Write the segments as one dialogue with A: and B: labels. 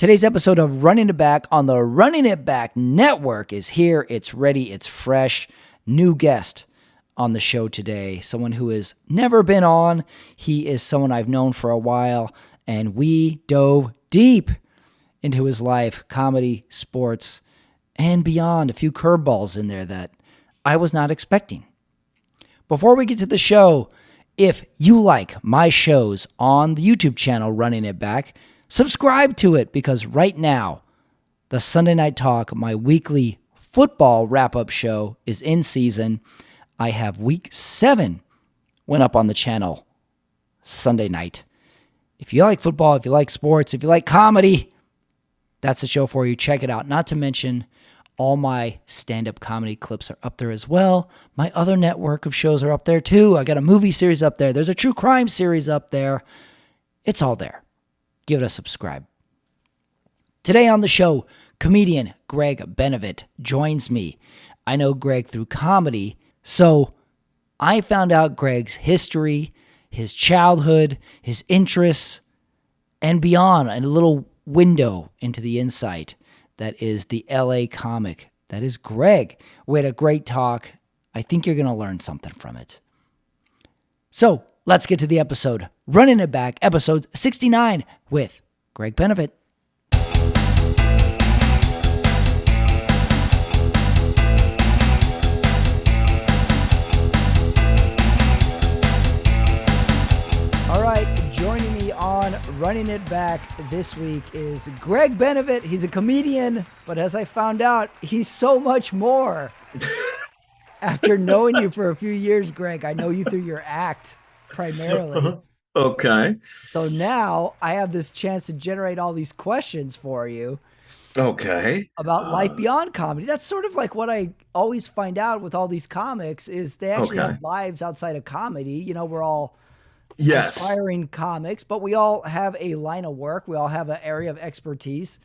A: Today's episode of Running It Back on the Running It Back Network is here. It's ready. It's fresh. New guest on the show today. Someone who has never been on. He is someone I've known for a while, and we dove deep into his life, comedy, sports, and beyond. A few curveballs in there that I was not expecting. Before we get to the show, if you like my shows on the YouTube channel Running It Back, subscribe to it, because right now, the Sunday Night Talk, my weekly football wrap-up show, is in season. I have week 7 went up on the channel Sunday night. If you like football, if you like sports, if you like comedy, that's the show for you. Check it out. Not to mention, all my stand-up comedy clips are up there as well. My other network of shows are up there too. I got a movie series up there. There's a true crime series up there. It's all there. Give it a subscribe. Today on the show, comedian Greg Benevent joins me. I know Greg through comedy, so I found out Greg's history, his childhood, his interests, and beyond, a little window into the insight that is the LA comic. That is Greg. We had a great talk. I think you're going to learn something from it. So let's get to the episode. Running It Back, episode 69 with Greg Benevent. All right, joining me on Running It Back this week is Greg Benevent. He's a comedian, but as I found out, he's so much more. After knowing you for a few years, Greg, I know you through your act primarily.
B: Okay.
A: So now I have this chance to generate all these questions for you
B: Okay.
A: about life beyond comedy. That's sort of like what I always find out with all these comics is they actually
B: Okay.
A: have lives outside of comedy. You know, we're all
B: Yes.
A: aspiring comics, but we all have a line of work. We all have an area of expertise.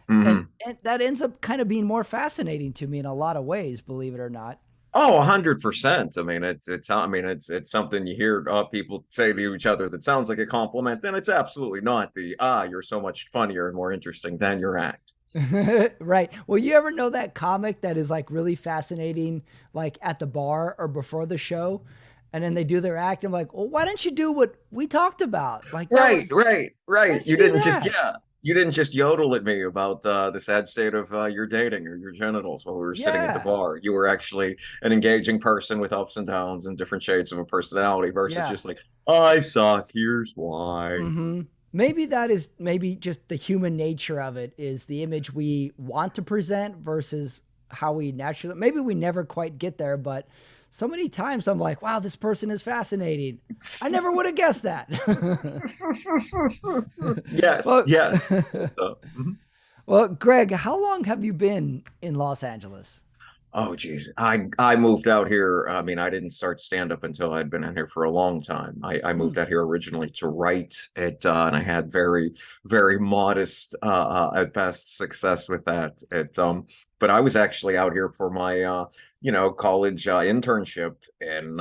B: hmm
A: And that ends up kind of being more fascinating to me in a lot of ways, believe it or not.
B: Oh, 100%. I mean, it's something you hear people say to each other that sounds like a compliment, and it's absolutely not you're so much funnier and more interesting than your act.
A: Right. Well, you ever know that comic that is like really fascinating, like at the bar or before the show, and then they do their act and I'm like, well, why didn't you do what we talked about? Like that
B: Right,
A: was,
B: right,
A: why
B: right.
A: didn't you do that?
B: You didn't just yodel at me about the sad state of your dating or your genitals while we were sitting at the
A: Yeah.
B: bar. You were actually an engaging person with ups and downs and different shades of a personality versus
A: Yeah.
B: just like, I suck, here's why.
A: Mm-hmm. Maybe that is maybe just the human nature of it is the image we want to present versus how we naturally, maybe we never quite get there, but so many times I'm like, wow, this person is fascinating. I never would have guessed that.
B: Yes,
A: Well,
B: yes. Mhm.
A: well, Greg, how long have you been in Los Angeles?
B: Oh, geez. I moved out here. I mean, I didn't start stand up until I'd been in here for a long time. I
A: Hmm.
B: moved out here originally to write it, and I had very modest, at best, success with that. But I was actually out here for my, college internship in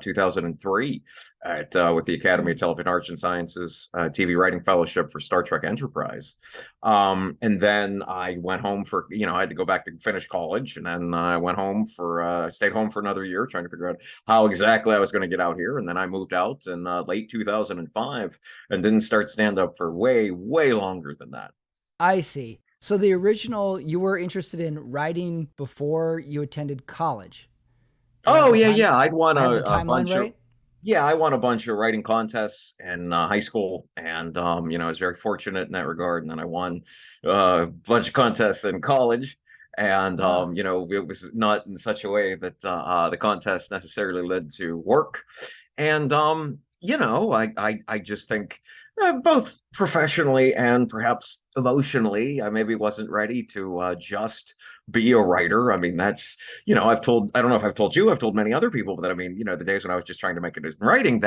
B: 2003 at with the Academy of
A: Hmm.
B: Television Arts and Sciences TV Writing Fellowship for Star Trek Enterprise. And then I went home for, I had to go back to finish college. And then I stayed home for another year trying to figure out how exactly I was going to get out here. And then I moved out in late 2005 and didn't start stand up for way longer than that.
A: I see. So the original, you were interested in writing before you attended college. Do I have
B: Oh,
A: the
B: yeah,
A: time?
B: yeah.
A: I have the timeline right?
B: I won a bunch of writing contests in high school. And, I was very fortunate in that regard. And then I won a bunch of contests in college. And,
A: Ah,
B: it was not in such a way that the contest necessarily led to work. And I just think both professionally and perhaps emotionally, I maybe wasn't ready to just be a writer. I mean, I don't know if I've told you, I've told many other people that I mean, the days when I was just trying to make it as writing,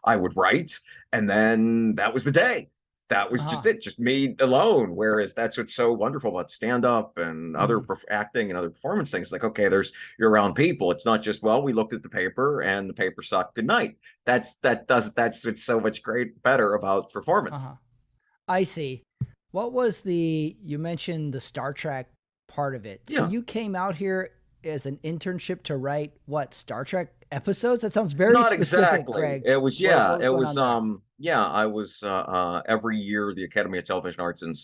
B: I would write, and then that was the day. That was just
A: uh-huh.
B: it, just me alone. Whereas that's what's so wonderful about stand up and other
A: Mhm.
B: acting and other performance things. Like, okay, you're around people. It's not just, well, we looked at the paper and the paper sucked. Good night. That's what's so much great better about performance.
A: Uh-huh. I see. What was you mentioned the Star Trek part of it. So
B: Yeah.
A: you came out here as an internship to write what, Star Trek episodes? That sounds very
B: Not
A: specific,
B: exactly.
A: Greg.
B: It was,
A: What
B: yeah,
A: was
B: it
A: going
B: was
A: on there?
B: yeah, I was every year the Academy of Television Arts and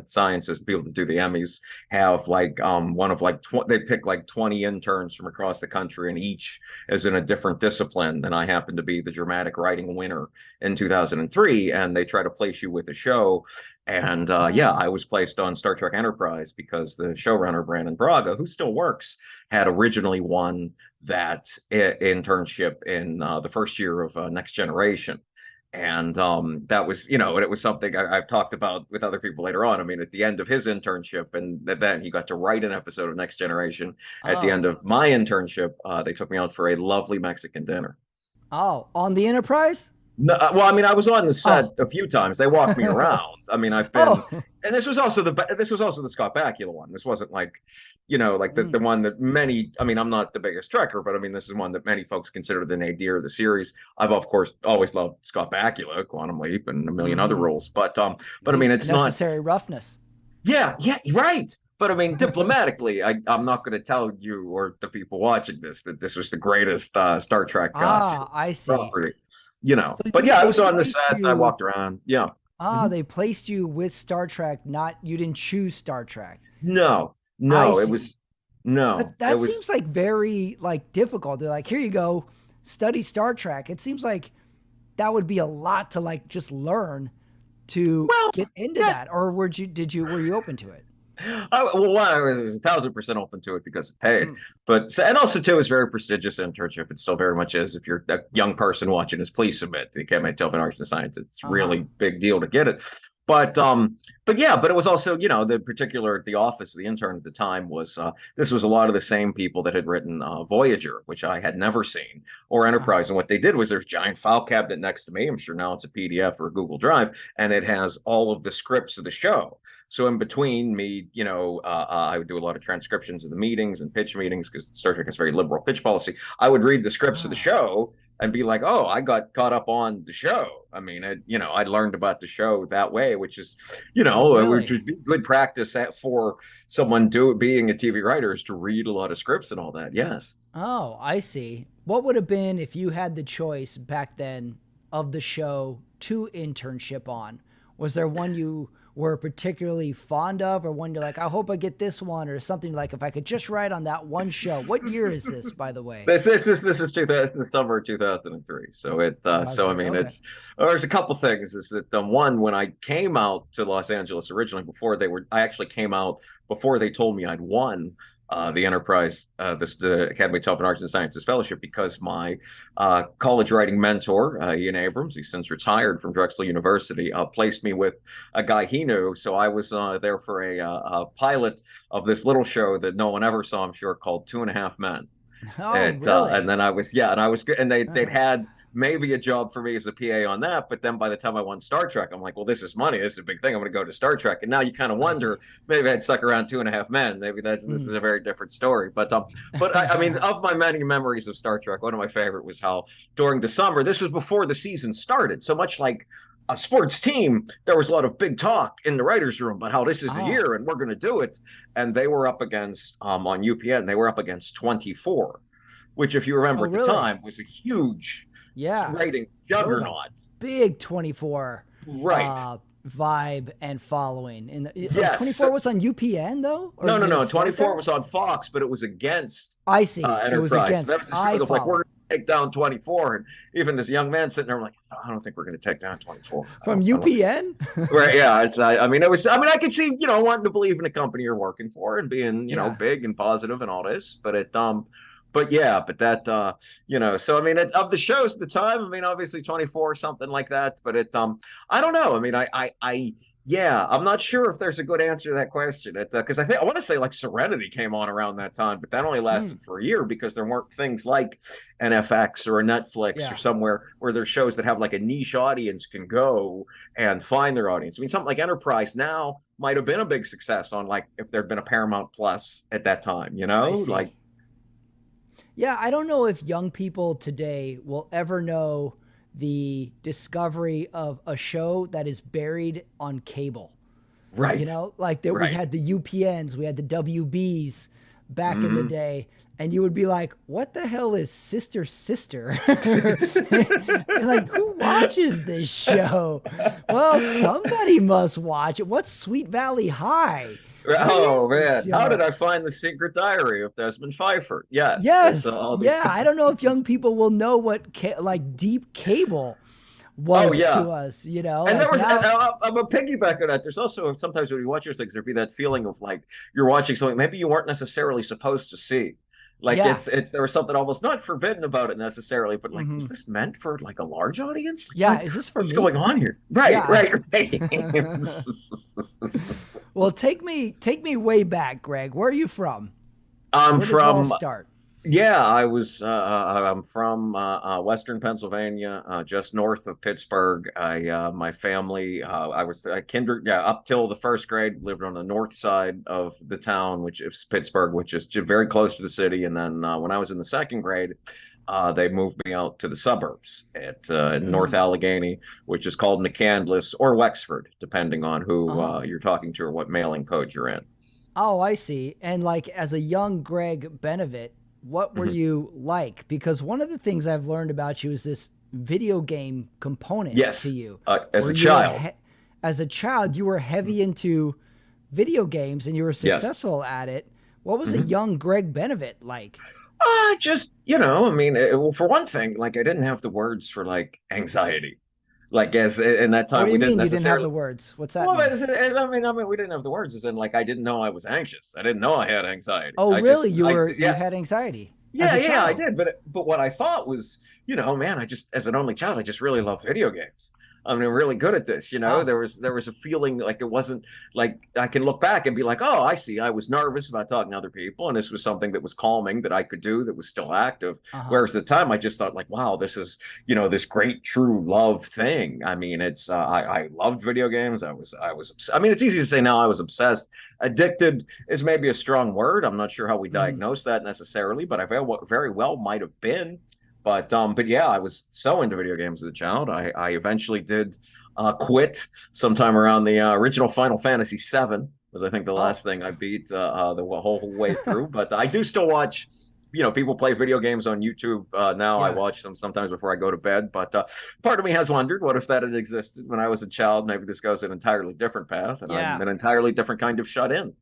B: Sciences, the people that do the Emmys, have like one of like they pick like 20 interns from across the country, and each is in a different discipline. And I happen to be the dramatic writing winner in 2003, and they try to place you with a show. And yeah,
A: Oh.
B: I was placed on Star Trek Enterprise because the showrunner Brandon Braga, who still works, had originally won that internship in the first year of Next Generation. And that was, and it was something I've talked about with other people later on. I mean, at the end of his internship, and then he got to write an episode of Next Generation. At the end
A: Oh.
B: of my internship, they took me out for a lovely Mexican dinner.
A: Oh, on the Enterprise?
B: No, well, I mean, I was on the set
A: Oh.
B: a few times. They walked me around. I mean, I've been,
A: Oh.
B: and this was also the Scott Bakula one. This wasn't like, like the
A: Mm.
B: one that many. I mean, I'm not the biggest Trekker, but I mean, this is one that many folks consider the nadir of the series. I've of course always loved Scott Bakula, Quantum Leap, and a million other
A: Mm-hmm.
B: roles. But I mean, it's not.
A: Necessary roughness.
B: Yeah, yeah, right. But I mean, diplomatically, I'm not going to tell you or the people watching this that this was the greatest Star Trek
A: Ah,
B: series
A: I see.
B: property,
A: So
B: But yeah, I
A: they
B: was on the
A: placed
B: set. I
A: you.
B: walked around. Yeah.
A: Ah,
B: Mhm.
A: they placed you with Star Trek. Not you didn't choose Star Trek.
B: No,
A: I
B: no, it
A: see.
B: was no,
A: That
B: it
A: that
B: was
A: seems like very like difficult. They're like, here you go, study Star Trek. It seems like that would be a lot to like just learn to
B: well,
A: get into
B: yes.
A: that. Or were you open to it?
B: Well, one, I was 1,000% open to it because it paid,
A: Mm.
B: and also too, it's a very prestigious internship. It still very much is. If you're a young person watching this, please submit to the Academy of Television Arts and Science. It's
A: Uh-huh.
B: really big deal to get it. But yeah, but it was also, the particular the office, the intern at the time was this was a lot of the same people that had written Voyager, which I had never seen, or
A: Uh-huh.
B: Enterprise. And what they did was there's a giant file cabinet next to me. I'm sure now it's a PDF or a Google Drive, and it has all of the scripts of the show. So in between me, I would do a lot of transcriptions of the meetings and pitch meetings because Star Trek has very liberal pitch policy. I would read the scripts of the
A: Ah.
B: show and be like, "Oh, I got caught up on the show." I mean, I learned about the show that way, which is,
A: Oh,
B: which
A: really?
B: would be good practice for someone being a TV writer is to read a lot of scripts and all that. Yes.
A: Oh, I see. What would have been if you had the choice back then of the show to internship on? Was there one you were particularly fond of, or one you're like, I hope I get this one, or something like, if I could just write on that one show? What year is this, by the way?
B: This is 2000, this is summer 2003. So I
A: 2003.
B: mean
A: Okay.
B: there's a couple things. Is that one, when I came out to Los Angeles originally, I actually came out before they told me I'd won the Enterprise, the Academy of Television Arts and Sciences Fellowship, because my college writing mentor, Ian Abrams, he's since retired from Drexel University, placed me with a guy he knew. So I was there for a pilot of this little show that no one ever saw, I'm sure, called Two and a Half Men.
A: Oh,
B: And
A: really?
B: then I was good, and they'd
A: Uh-huh.
B: had maybe a job for me as a PA on that, but then by the time I won Star Trek, I'm like, well, this is money, this is a big thing. I'm going to go to Star Trek, and now you kind of
A: I see.
B: wonder, maybe I'd stuck around Two and a Half Men. Maybe this is
A: Mm.
B: a very different story. But I mean, of my many memories of Star Trek, one of my favorite was how during the summer, this was before the season started, so much like a sports team, there was a lot of big talk in the writers' room about how this is the
A: Oh.
B: year and we're going to do it. And they were up against on UPN, they were up against 24, which, if you
A: Oh,
B: remember at the
A: really?
B: time, was a huge
A: Yeah.
B: rating
A: There was a
B: juggernaut.
A: big 24
B: Right.
A: vibe and following. And 24
B: Yes.
A: was on UPN though, or
B: No, no,
A: did it
B: no.
A: start
B: 24
A: there?
B: was on Fox, but it was against
A: I see. It was
B: Enterprise. So
A: against
B: that was the show
A: I
B: that, like, we're
A: follow
B: going to take down 24. And even this young man sitting there, I'm like, I don't think we're going to take down 24.
A: from
B: I don't.
A: UPN.
B: Right. Yeah. I mean, I could see, wanting to believe in a company you're working for and being,
A: Yeah.
B: big and positive and all this. But yeah, but that, so I mean, of the shows at the time, I mean, obviously 24 or something like that. But I don't know. I mean, yeah, I'm not sure if there's a good answer to that question. Because I want to say like Serenity came on around that time, but that only
A: Mm,
B: lasted for a year because there weren't things like NFX or a Netflix or
A: yeah.
B: somewhere where there's shows that have like a niche audience can go and find their audience. I mean, something like Enterprise now might have been a big success on, like, if there'd been a Paramount Plus at that time,
A: I
B: like,
A: see. Yeah, I don't know if young people today will ever know the discovery of a show that is buried on cable. You
B: Right.
A: know, like that we
B: Right.
A: had the UPNs, we had the WBs back in the
B: Hmm.
A: day, and you would be like, "What the hell is Sister Sister?" You're like, "Who watches this show?" Well, somebody must watch it. What's Sweet Valley High? What is
B: Oh
A: this
B: man, how did
A: show?
B: I find the secret diary of Desmond Pfeiffer? Yes, it's
A: Yes,
B: all these.
A: yeah. I don't know if young people will know what like deep cable
B: Oh
A: was
B: yeah,
A: to us. You know,
B: and there
A: like
B: was, and
A: now.
B: I'm a piggyback on that. There's also sometimes when you watch those things, there'd be that feeling of like you're watching something maybe you weren't necessarily supposed to see. Like
A: Yeah.
B: it's there was something almost not forbidden about it necessarily, but like
A: Hmm.
B: was this meant for like a large audience? Like
A: Yeah. Is this for
B: what's
A: me?
B: going on here? Right,
A: Yeah.
B: right, right.
A: Well, take me way back, Greg. Where are you from?
B: I'm
A: Where does it all
B: from
A: start?
B: Yeah, I'm from Western Pennsylvania, just north of Pittsburgh. My family, I was up till the first grade, lived on the north side of the town, which is Pittsburgh, which is very close to the city. And then when I was in the second grade, they moved me out to the suburbs at North
A: Mm.
B: Allegheny, which is called McCandless or Wexford, depending on who
A: Uh-huh.
B: you're talking to or what mailing code you're in.
A: Oh, I see. And like as a young Greg Benevent, what were
B: Mhm.
A: you like? Because one of the things I've learned about you is this video game component to
B: Yes,
A: you,
B: as
A: where
B: a
A: you were
B: child.
A: as a child, you were heavy into video games and you were
B: Yes.
A: successful at it. What was a
B: Mhm.
A: young Greg Benevent like?
B: Just, I mean, well, for one thing, like I didn't have the words for like anxiety. Like as in that
A: What
B: time,
A: do you
B: we didn't
A: mean you didn't have
B: necessarily.
A: the words? What's that
B: Well,
A: mean?
B: I mean, we didn't have the words. As in, like, I didn't know I was anxious. I didn't know I had anxiety.
A: Oh, really? You
B: Yeah,
A: had anxiety as
B: yeah,
A: a
B: yeah, I
A: child?
B: did. But what I thought was, man, I just as an only child, I just really love video games. I mean, I'm really good at this.
A: Oh,
B: There was a feeling like it wasn't like I can look back and be like, oh, I see. I was nervous about talking to other people, and this was something that was calming that I could do that was still active.
A: uh-huh.
B: Whereas at the time, I just thought like, wow, this is this great true love thing. I mean, it's I loved video games. I mean, it's easy to say now I was obsessed. Addicted is maybe a strong word. I'm not sure how we
A: Mm.
B: diagnose that necessarily, but I very well might have been. But yeah, I was so into video games as a child. I eventually did quit sometime around the original Final Fantasy VII was I think the
A: Oh.
B: last thing I beat the whole way through. But I do still watch. People play video games on YouTube now. I
A: Yeah.
B: watch them sometimes before I go to bed. But part of me has wondered, what if that had existed when I was a child? Maybe this goes an entirely different path, and I'm
A: Yeah.
B: an entirely different kind of shut in.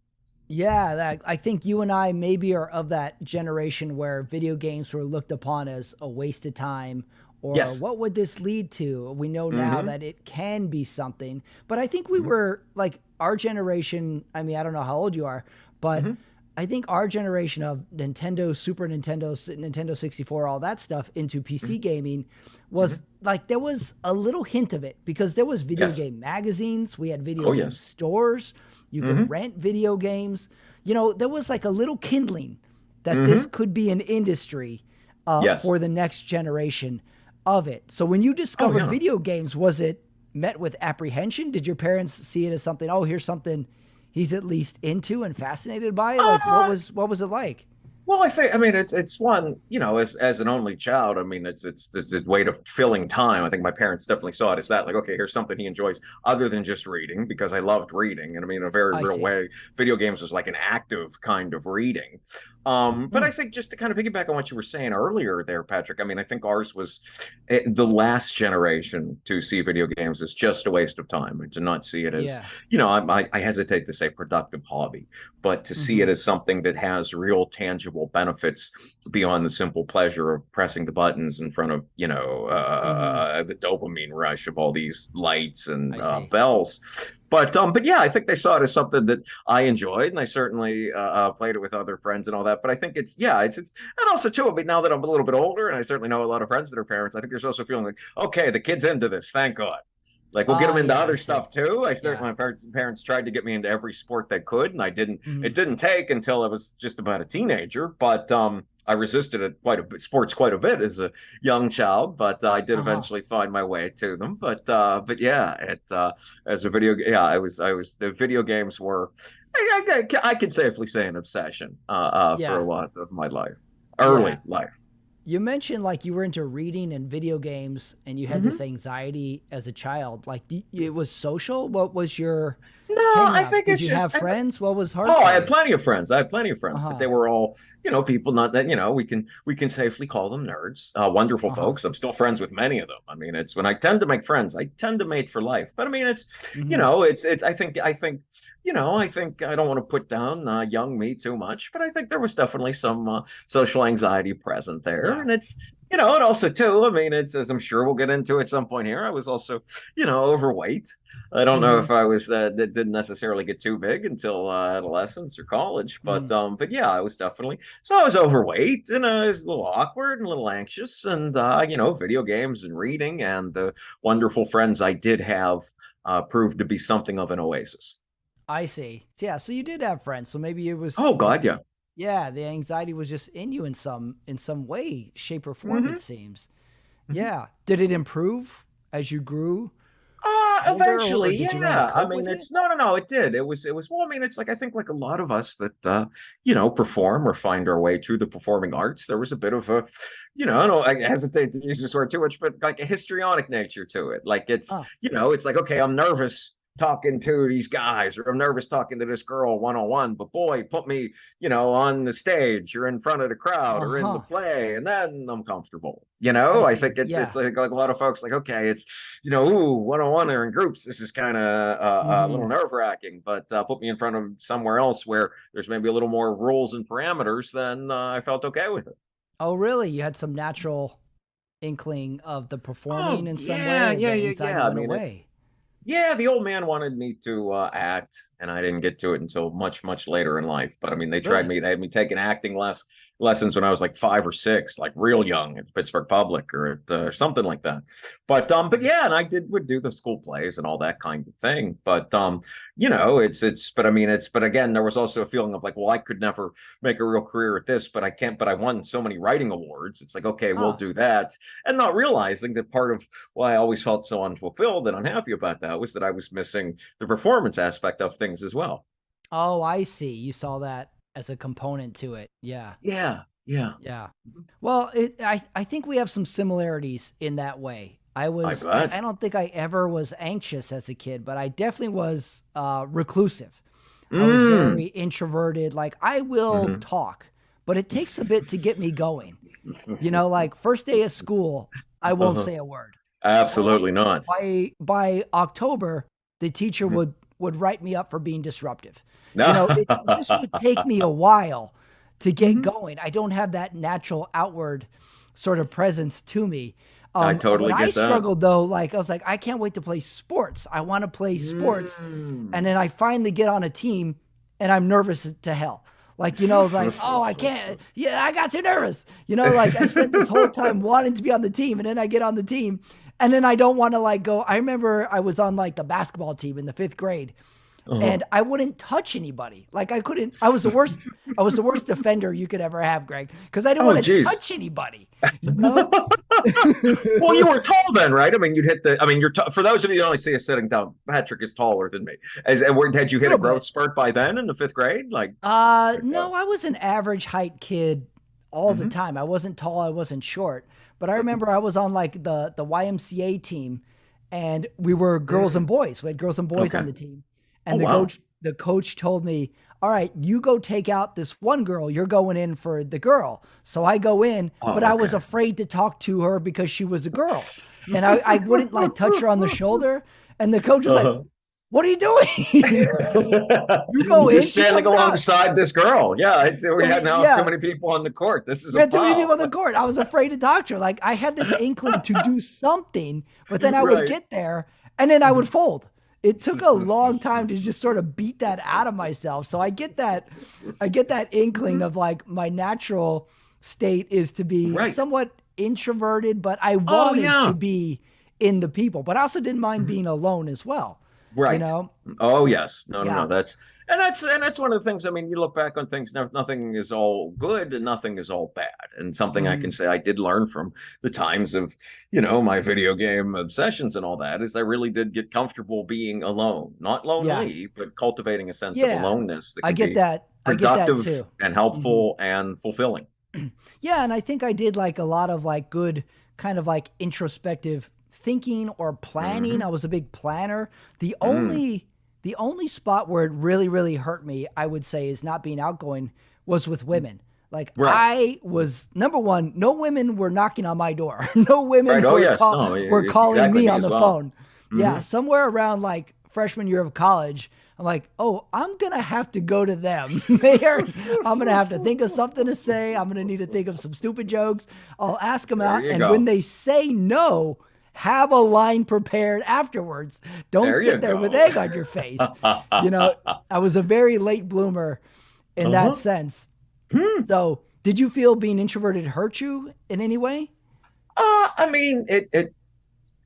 A: Yeah, I think you and I maybe are of that generation where video games were looked upon as a waste of time, or
B: Yes.
A: what would this lead to? We know now
B: Mm-hmm.
A: that it can be something, but I think we
B: Mm-hmm.
A: were like our generation. I mean, I don't know how old you are, but
B: Mm-hmm.
A: I think our generation of Nintendo, Super Nintendo, Nintendo 64, all that stuff into PC gaming
B: Mm-hmm.
A: was like there was a little hint of it because there was video
B: Yes.
A: game magazines, we had video
B: Oh,
A: game
B: yes.
A: stores, you could
B: Mm-hmm.
A: rent video games. You know, there was like a little kindling that this
B: Mm-hmm.
A: could be an industry
B: Yes.
A: for the next generation of it. So when you
B: Oh,
A: discovered
B: yeah.
A: video games, was it met with apprehension? Did your parents see it as something, oh, here's something he's at least into and fascinated by? Like
B: Uh,
A: what was it like?
B: well, I mean, it's one, as an only child. I mean, it's a way of filling time. I think my parents definitely saw it as that, like, okay, here's something he enjoys other than just reading, because I loved reading, and I mean, in a very
A: I
B: real
A: see.
B: way, video games was like an active kind of reading. But
A: Hmm.
B: I think just to kind of piggyback on what you were saying earlier there, Patrick. I mean, I think ours was the last generation to see video games as just a waste of time, and to not see it as,
A: Yeah.
B: I hesitate to say productive hobby, but to see
A: Hmm.
B: it as something that has real tangible benefits beyond the simple pleasure of pressing the buttons in front of,
A: Hmm.
B: the dopamine rush of all these lights and
A: I see.
B: bells. But yeah, I think they saw it as something that I enjoyed, and I certainly played it with other friends and all that. But I think it's and also too. But now that I'm a little bit older, and I certainly know a lot of friends that are parents, I think there's also a feeling like, okay, the kid's into this, thank God. Like we'll get them
A: Ah,
B: into
A: yeah, I
B: other
A: see.
B: stuff too. I
A: Yeah.
B: certainly my parents tried to get me into every sport they could, and I didn't.
A: Hmm.
B: It didn't take until I was just about a teenager, but I resisted it quite a bit, sports quite a bit as a young child, but I did
A: Uh-huh.
B: eventually find my way to them. But yeah, as a yeah, I was the video games were I can safely say an obsession for
A: Yeah.
B: a lot of my life,
A: Yeah.
B: early life.
A: You mentioned like you were into reading and video games and you had
B: Hmm.
A: this anxiety as a child. Like it was social. What was your
B: No,
A: hang
B: I
A: out?
B: think
A: Did
B: it's
A: you
B: just
A: have friends? What was hard
B: oh, I
A: for
B: had
A: you?
B: plenty of friends. I had plenty of friends, but
A: Uh-huh.
B: they were all, people not that, we can safely call them nerds. Wonderful
A: Uh-huh.
B: folks. I'm still friends with many of them. I mean, it's when I tend to make friends, I tend to mate for life. But I mean,
A: Hmm.
B: it's I think I don't want to put down young me too much, but I think there was definitely some social anxiety present there.
A: Yeah.
B: And it also too, I mean, it's as I'm sure we'll get into at some point here, I was also, overweight. I don't know
A: Hmm.
B: if I was didn't necessarily get too big until adolescence or college,
A: Hmm.
B: but yeah, I was definitely so I was overweight and I was a little awkward and a little anxious, and video games and reading and the wonderful friends I did have proved to be something of an oasis.
A: I see. Yeah, so you did have friends. So maybe it was
B: Oh God, yeah.
A: yeah, the anxiety was just in you in some way, shape or form it
B: Hmm.
A: seems. Yeah. Did it improve as you grew older or
B: Eventually,
A: did you learn to
B: yeah. I
A: cope
B: mean,
A: with it?
B: it's no, no, no. It did. It was. Well, I mean, it's like I think like a lot of us that perform or find our way through the performing arts. There was a bit of a, I don't. I hesitate to use this word too much, but like a histrionic nature to it. Like
A: Oh.
B: it's like okay, I'm nervous talking to these guys, or I'm nervous talking to this girl one on one. But boy, put me, on the stage or in front of the crowd or in the
A: Uh-huh.
B: play, and then I'm comfortable.
A: I
B: I
A: see.
B: think it's
A: Yeah.
B: like a lot of folks like okay, it's ooh, one on one or in groups, this is kind of a little
A: Mhm.
B: nerve wracking. But put me in front of somewhere else where there's maybe a little more rules and parameters, then I felt okay with it.
A: Oh, really? You had some natural inkling of the performing
B: Oh
A: in some
B: yeah,
A: way?
B: yeah,
A: The
B: yeah,
A: anxiety
B: yeah. I
A: went
B: mean, it's
A: away.
B: yeah, the old man wanted me to act, and I didn't get to it until much, much later in life. But I mean,
A: Really?
B: they had me taking acting lessons when I was like 5 or 6, like real young at Pittsburg Public or at something like that. But yeah, and I would do the school plays and all that kind of thing. But but I mean, but again, there was also a feeling of like, well, I could never make a real career at this, but I can't. But I won so many writing awards. It's like, okay, we'll
A: Ah.
B: do that, and not realizing that part of why I always felt so unfulfilled and unhappy about that was that I was missing the performance aspect of things as well.
A: Oh, I see. You saw that as a component to it. Yeah.
B: Yeah, yeah,
A: Yeah. Well, I think we have some similarities in that way.
B: I bet.
A: I don't think I ever was anxious as a kid, but I definitely was reclusive. I was
B: Mm.
A: very introverted. Like I will
B: Hmm.
A: talk, but it takes a bit to get me going. Like first day of school, I won't
B: Uh-huh.
A: say a word. Well,
B: Absolutely not.
A: by October, the teacher
B: Mhm.
A: would write me up for being disruptive.
B: No.
A: It just would take me a while to get
B: Hmm.
A: going. I don't have that natural outward sort of presence to me.
B: I
A: When
B: totally
A: I
B: get that.
A: struggled though, like I was like, I can't wait to play sports. I want to play sports. And
B: Mm.
A: then I finally get on a team and I'm nervous to hell. Like, oh, I can't. Yeah, I got too nervous. Like I spent this whole time wanting to be on the team, and then I get on the team, and then I don't want to like go. I remember I was on like the basketball team in the fifth grade,
B: Uh-huh.
A: and I wouldn't touch anybody. Like I couldn't. I was the worst. I was the worst defender you could ever have, Greg, because I didn't
B: Oh,
A: want to
B: geez.
A: touch anybody. You know?
B: Well, you were tall then, right? I mean, you'd hit the. I mean, for those of you who only see us sitting down, Patrick is taller than me. Had you
A: A
B: hit a
A: little
B: growth
A: bit.
B: spurt by then in the fifth grade?
A: No, I was an average height kid all the
B: Mhm.
A: time. I wasn't tall, I wasn't short. But I remember I was on like the YMCA team and we were girls and
B: Mm.
A: boys. We had girls and boys on
B: Okay.
A: the team.
B: Oh
A: And
B: wow.
A: the coach told me, "All right, you go take out this one girl. You're going in for the girl." So I go in, but
B: Oh
A: I was
B: okay.
A: afraid to talk to her because she was a girl. And I wouldn't like touch her on the shoulder. And the coach was like,
B: Uh-huh.
A: "What are you doing?" You go
B: You're
A: in, she
B: standing
A: comes out.
B: alongside this girl. Yeah, we
A: So
B: had now have too
A: yeah,
B: many people on the court. This is
A: we
B: a
A: had too many people
B: foul.
A: on the court. I was afraid to talk to her. Like I had this inkling to do something, but then I would
B: Right.
A: get there and then I would fold. It took a long time to just sort of beat that out of myself. So I get that inkling
B: Mhm.
A: of like my natural state is to be
B: Right.
A: somewhat introverted, but I
B: Oh
A: wanted to
B: yeah.
A: be in the people. But I also didn't mind
B: Mhm.
A: being alone as well. You
B: Right.
A: know?
B: Oh yes. No, no,
A: Yeah.
B: no. That's one of the things. I mean, you look back on things. Nothing is all good and nothing is all bad. And something I can
A: Hmm.
B: say I did learn from the times of, my video game obsessions and all that is I really did get comfortable being alone, not
A: Yeah.
B: lonely, but cultivating a sense of
A: Yeah.
B: aloneness that
A: I
B: could
A: get
B: be
A: that. I get that
B: productive
A: too.
B: and
A: Hmm.
B: helpful and fulfilling.
A: Yeah, and I think I did like a lot of like good kind of like introspective thinking or planning.
B: Hmm.
A: I was a big planner. The
B: Mm.
A: only The only spot where it really, really hurt me, I would say, is not being outgoing was with women. Like
B: Right.
A: I was number one, no women were knocking on my door. No
B: Right.
A: women
B: Oh, yes. No,
A: were
B: it's
A: calling
B: exactly
A: me
B: me
A: on
B: as
A: the
B: well.
A: phone. Yeah,
B: Hmm.
A: somewhere around like freshman year of college, I'm like, oh, I'm gonna have to go to them. I'm gonna have to think of something to say. I'm gonna need to think of some stupid jokes. I'll ask them
B: There
A: out,
B: you
A: and when
B: go.
A: they say no, have a line prepared afterwards. Don't
B: There you
A: sit there with
B: go.
A: egg on your face. You know, I was a very late bloomer in that
B: Uh-huh.
A: sense.
B: Hmm.
A: So, did you feel being introverted hurt you in any way?
B: I mean, it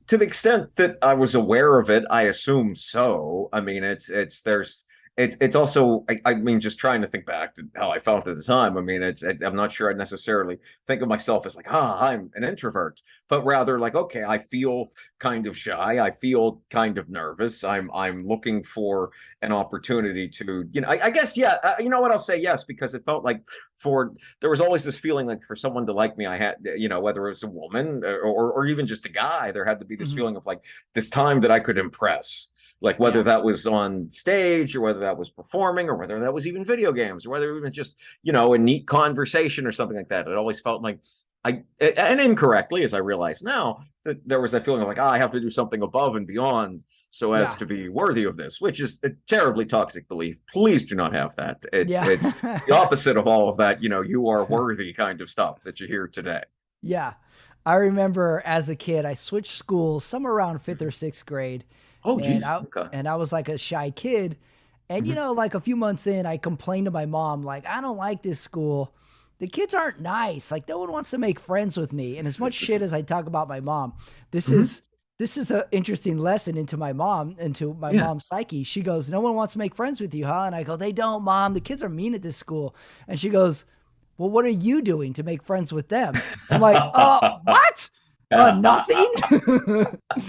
B: to the extent that I was aware of it, I assume so. I mean, it's also I mean, just trying to think back to how I felt at the time. I mean, I'm not sure I necessarily think of myself as like, I'm an introvert, but rather like, okay, I feel kind of shy. I feel kind of nervous. I'm looking for an opportunity to, I guess, yeah. You know what? I'll say yes because it felt like for there was always this feeling like for someone to like me, I had, whether it was a woman or even just a guy, there had to be this
A: Hmm.
B: feeling of like this time that I could impress. Like whether
A: Yeah.
B: that was on stage or whether that was performing or whether that was even video games or whether even just, a neat conversation or something like that. It always felt like and incorrectly, as I realize now, that there was that feeling of like, I have to do something above and beyond so as
A: Yeah.
B: to be worthy of this, which is a terribly toxic belief. Please do not have that.
A: Yeah.
B: It's the opposite of all of that, you are worthy kind of stuff that you hear today.
A: Yeah. I remember as a kid, I switched schools somewhere around fifth or sixth grade,
B: Oh,
A: and
B: geez.
A: I
B: Okay.
A: and I was like a shy kid. And
B: Mhm.
A: like a few months in, I complained to my mom, like, I don't like this school. The kids aren't nice. Like, no one wants to make friends with me. And as much shit as I talk about my mom, this
B: Mhm.
A: is this is an interesting lesson into my
B: Yeah.
A: mom's psyche. She goes, no one wants to make friends with you, huh? And I go, they don't, mom. The kids are mean at this school. And she goes, well, what are you doing to make friends with them? I'm like, what? Nothing.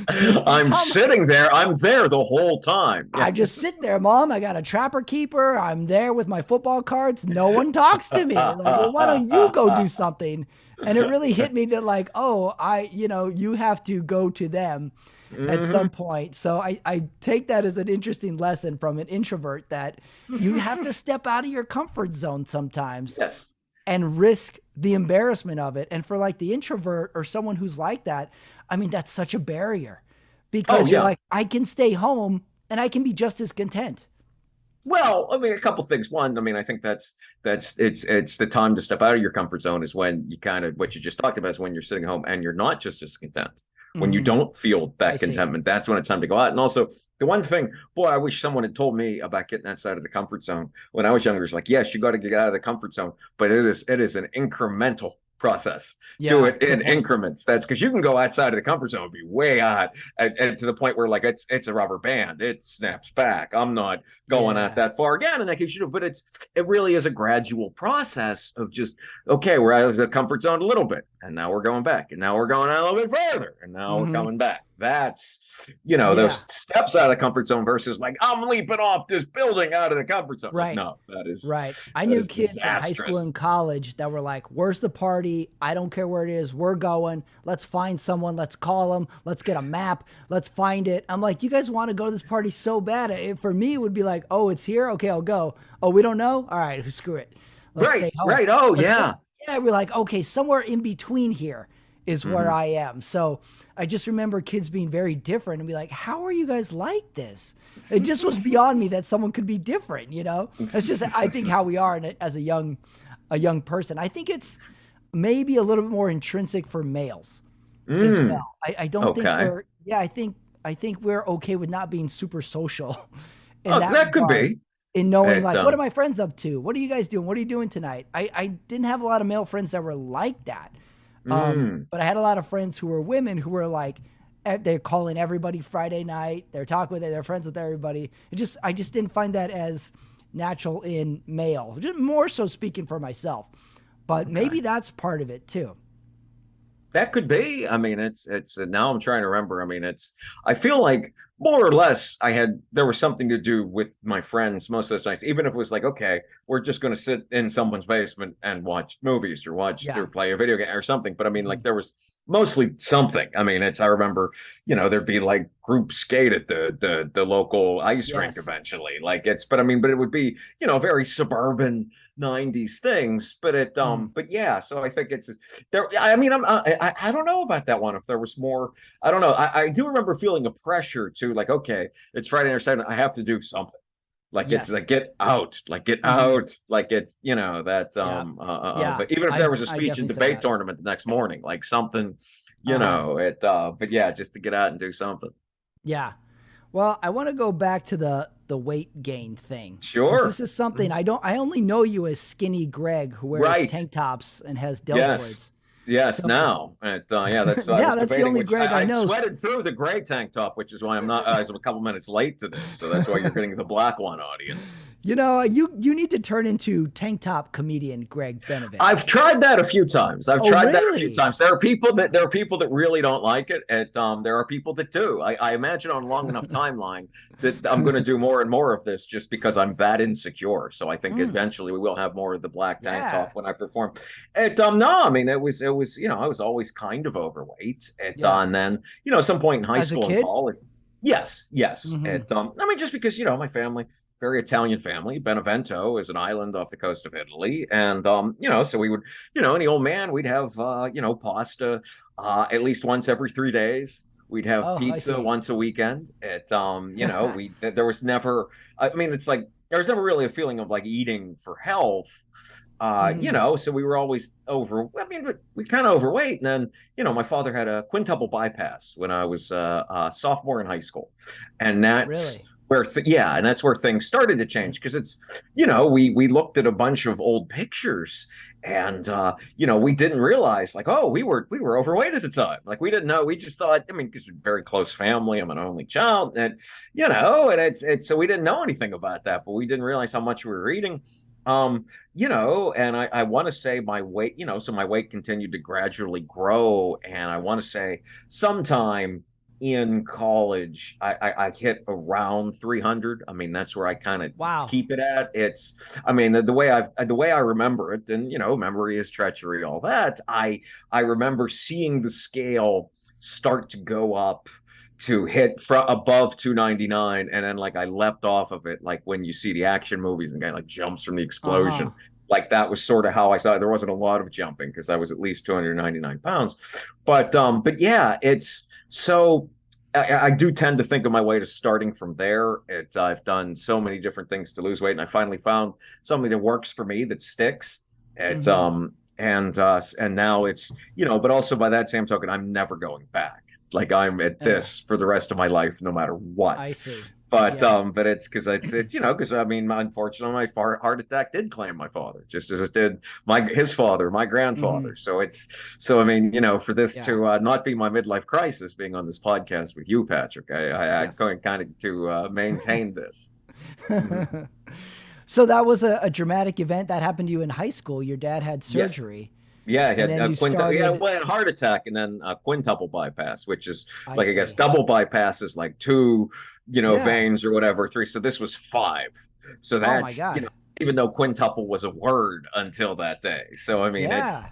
B: I'm
A: I'm
B: sitting there. I'm there the whole time.
A: I just sit there, mom. I got a trapper keeper. I'm there with my football cards. No one talks to me. Like, well, why don't you go do something? And it really hit me that, like, oh, you have to go to them at some
B: Mhm.
A: point. So I take that as an interesting lesson from an introvert that you have to step out of your comfort zone sometimes
B: Yes.
A: and risk the embarrassment of it. And for like the introvert or someone who's like that, I mean, that's such a barrier
B: Oh,
A: because you're
B: yeah.
A: like, I can stay home and I can be just as content.
B: Well, I mean, a couple things. One, I mean, I think that's it's the time to step out of your comfort zone is when you kind of what you just talked about is when you're sitting home and you're not just as content. When you
A: Hmm.
B: don't feel
A: I
B: that
A: see.
B: contentment, that's when it's time to go out. And also, the one thing, boy, I wish someone had told me about getting outside of the comfort zone when I was younger. It's like, yes, you got to get out of the comfort zone, but it is an incremental process. Do
A: Yeah,
B: it
A: good
B: in
A: point.
B: increments. That's because you can go outside of the comfort zone and be way out and to the point where like it's a rubber band. It snaps back. I'm not going out
A: Yeah.
B: that far again in that case, but it really is a gradual process of just okay, we're out of the comfort zone a little bit and now we're going back and now we're going out a little bit further and now we're
A: Hmm.
B: coming back. That's
A: Yeah.
B: those steps out of the comfort zone versus like I'm leaping off this building out of the comfort zone. Like
A: Right.
B: no, that is
A: Right. I
B: that
A: knew
B: is
A: kids in high school
B: disastrous.
A: and college that were like, where's the party? I don't care where it is. We're going. Let's find someone. Let's call them. Let's get a map. Let's find it. I'm like, you guys want to go to this party so bad. For me, it would be like, oh, it's here. Okay, I'll go. Oh, we don't know. All right, screw it. Let's stay
B: Right,
A: home.
B: right. Oh
A: But
B: yeah.
A: yeah, we're like, okay, somewhere in between here is where
B: Hmm.
A: I am. So I just remember kids being very different and be like, how are you guys like this? It just was beyond me that someone could be different. It's just I think how we are as a young person. I think it's maybe a little bit more intrinsic for males as well.
B: Mm,
A: I don't think
B: okay.
A: we're yeah, I think we're okay with not being super social in
B: Oh,
A: that
B: that could
A: regard.
B: be.
A: In knowing
B: It
A: like, what are my friends up to? What are you guys doing? What are you doing tonight? I didn't have a lot of male friends that were like that.
B: mm,
A: But I had a lot of friends who were women who were like, they're calling everybody Friday night. They're talking with it. They're friends with everybody. I just didn't find that as natural in male. Just more so speaking for myself, but
B: okay.
A: maybe that's part of it too.
B: That could be. I mean, it's now I'm trying to remember. I mean, I feel like more or less there was something to do with my friends most of those nights, even if it was like, okay, we're just going to sit in someone's basement and watch movies or
A: Yeah.
B: play a video game or something. But I mean,
A: Hmm.
B: like there was mostly something. I mean, I remember, there'd be like group skate at the local ice rink
A: Yes.
B: eventually. But I mean, but it would be, very suburban 90s things.
A: Hmm.
B: But yeah, so I think it's there. I mean, I don't know about that one. If there was more, I don't know. I do remember feeling a pressure to like, okay, it's Friday or Saturday. I have to do something. Like it's
A: Yes.
B: like get
A: Hmm.
B: out, like it's that
A: Yeah. Yeah.
B: but even if there was a
A: I
B: speech and
A: definitely said
B: debate
A: that.
B: tournament the next morning, like something,
A: Uh-huh.
B: but yeah, just to get out and do something.
A: Yeah. Well, I want to go back to the weight gain thing because
B: Sure.
A: this is something I only know you as Skinny Greg who wears
B: Right.
A: tank tops and has
B: Yes.
A: deltoids.
B: Yes,
A: So
B: now. Yeah, that's I
A: yeah,
B: was
A: that's the
B: debating
A: only
B: which
A: Greg I
B: I
A: know.
B: sweated through the gray tank top, which is why I was a couple minutes late to this. So that's why you're getting the black one audience.
A: You need to turn into tank top comedian Greg Benevent.
B: I've tried that a few times. I've
A: Oh,
B: tried that a few
A: really?
B: times. There are people that really don't like it, and there are people that do. I imagine on a long enough timeline that I'm going to do more and more of this just because I'm that insecure. So I think
A: Mm,
B: eventually we will have more of the black tank
A: yeah.
B: top when I perform. No, I mean it was I was always kind of overweight.
A: Yeah.
B: And then some point in high
A: As a
B: school and
A: kid?
B: college. Yes, yes.
A: Hmm.
B: I mean just because my family very Italian family. Benevento is an island off the coast of Italy. And, so we would, any old man, we'd have, pasta at least once every 3 days. We'd have
A: Oh, I
B: pizza
A: see.
B: once a weekend. There was never, I mean, it's like, there was never really a feeling of like eating for health.
A: Hmm.
B: So we were always I mean, we kind of overweight. And then, my father had a quintuple bypass when I was a sophomore in high school. And that's
A: Really?
B: and that's where things started to change because it's, we looked at a bunch of old pictures and, we didn't realize like, oh, we were overweight at the time. Like we didn't know. We just thought, I mean, because we're a very close family. I'm an only child and so we didn't know anything about that, but we didn't realize how much we were eating. And I want to say my weight, so my weight continued to gradually grow. And I want to say sometime in college, I hit around 300. I mean, that's where I kind of
A: Wow.
B: keep it at. I mean, the way I remember it, and memory is treachery, all that. I remember seeing the scale start to go up to hit above 299 and then like I leapt off of it like when you see the action movies and the guy like jumps from the
A: Uh-huh.
B: explosion like that was sort of how I saw it. There wasn't a lot of jumping because I was at least 299 pounds but yeah it's so I do tend to think of my weight as starting from there. I've done so many different things to lose weight and I finally found something that works for me that sticks. It
A: Hmm.
B: and now it's but also by that same token I'm never going back. Like I'm at
A: Yeah.
B: this for the rest of my life, no matter
A: I
B: what.
A: see.
B: But
A: Yeah.
B: it's because it's because I mean, unfortunately, my heart attack did claim my father, just as it did his father, my
A: Hmm.
B: grandfather. So I mean, for this
A: Yeah.
B: to not be my midlife crisis, being on this podcast with you, Patrick, I'm
A: Yes.
B: going kind of to maintain this. Mhm.
A: So that was a dramatic event that happened to you in high school. Your dad had
B: Yes.
A: surgery,
B: Yeah, he
A: and
B: had
A: then
B: a
A: you started.
B: well, a heart attack and then a quintuple bypass, which is
A: I
B: like I guess
A: see.
B: double bypass is like two,
A: Yeah.
B: veins or whatever, three. So this was five. So
A: Oh my
B: that's,
A: God.
B: even though quintuple was a word until that day. So I mean, it's,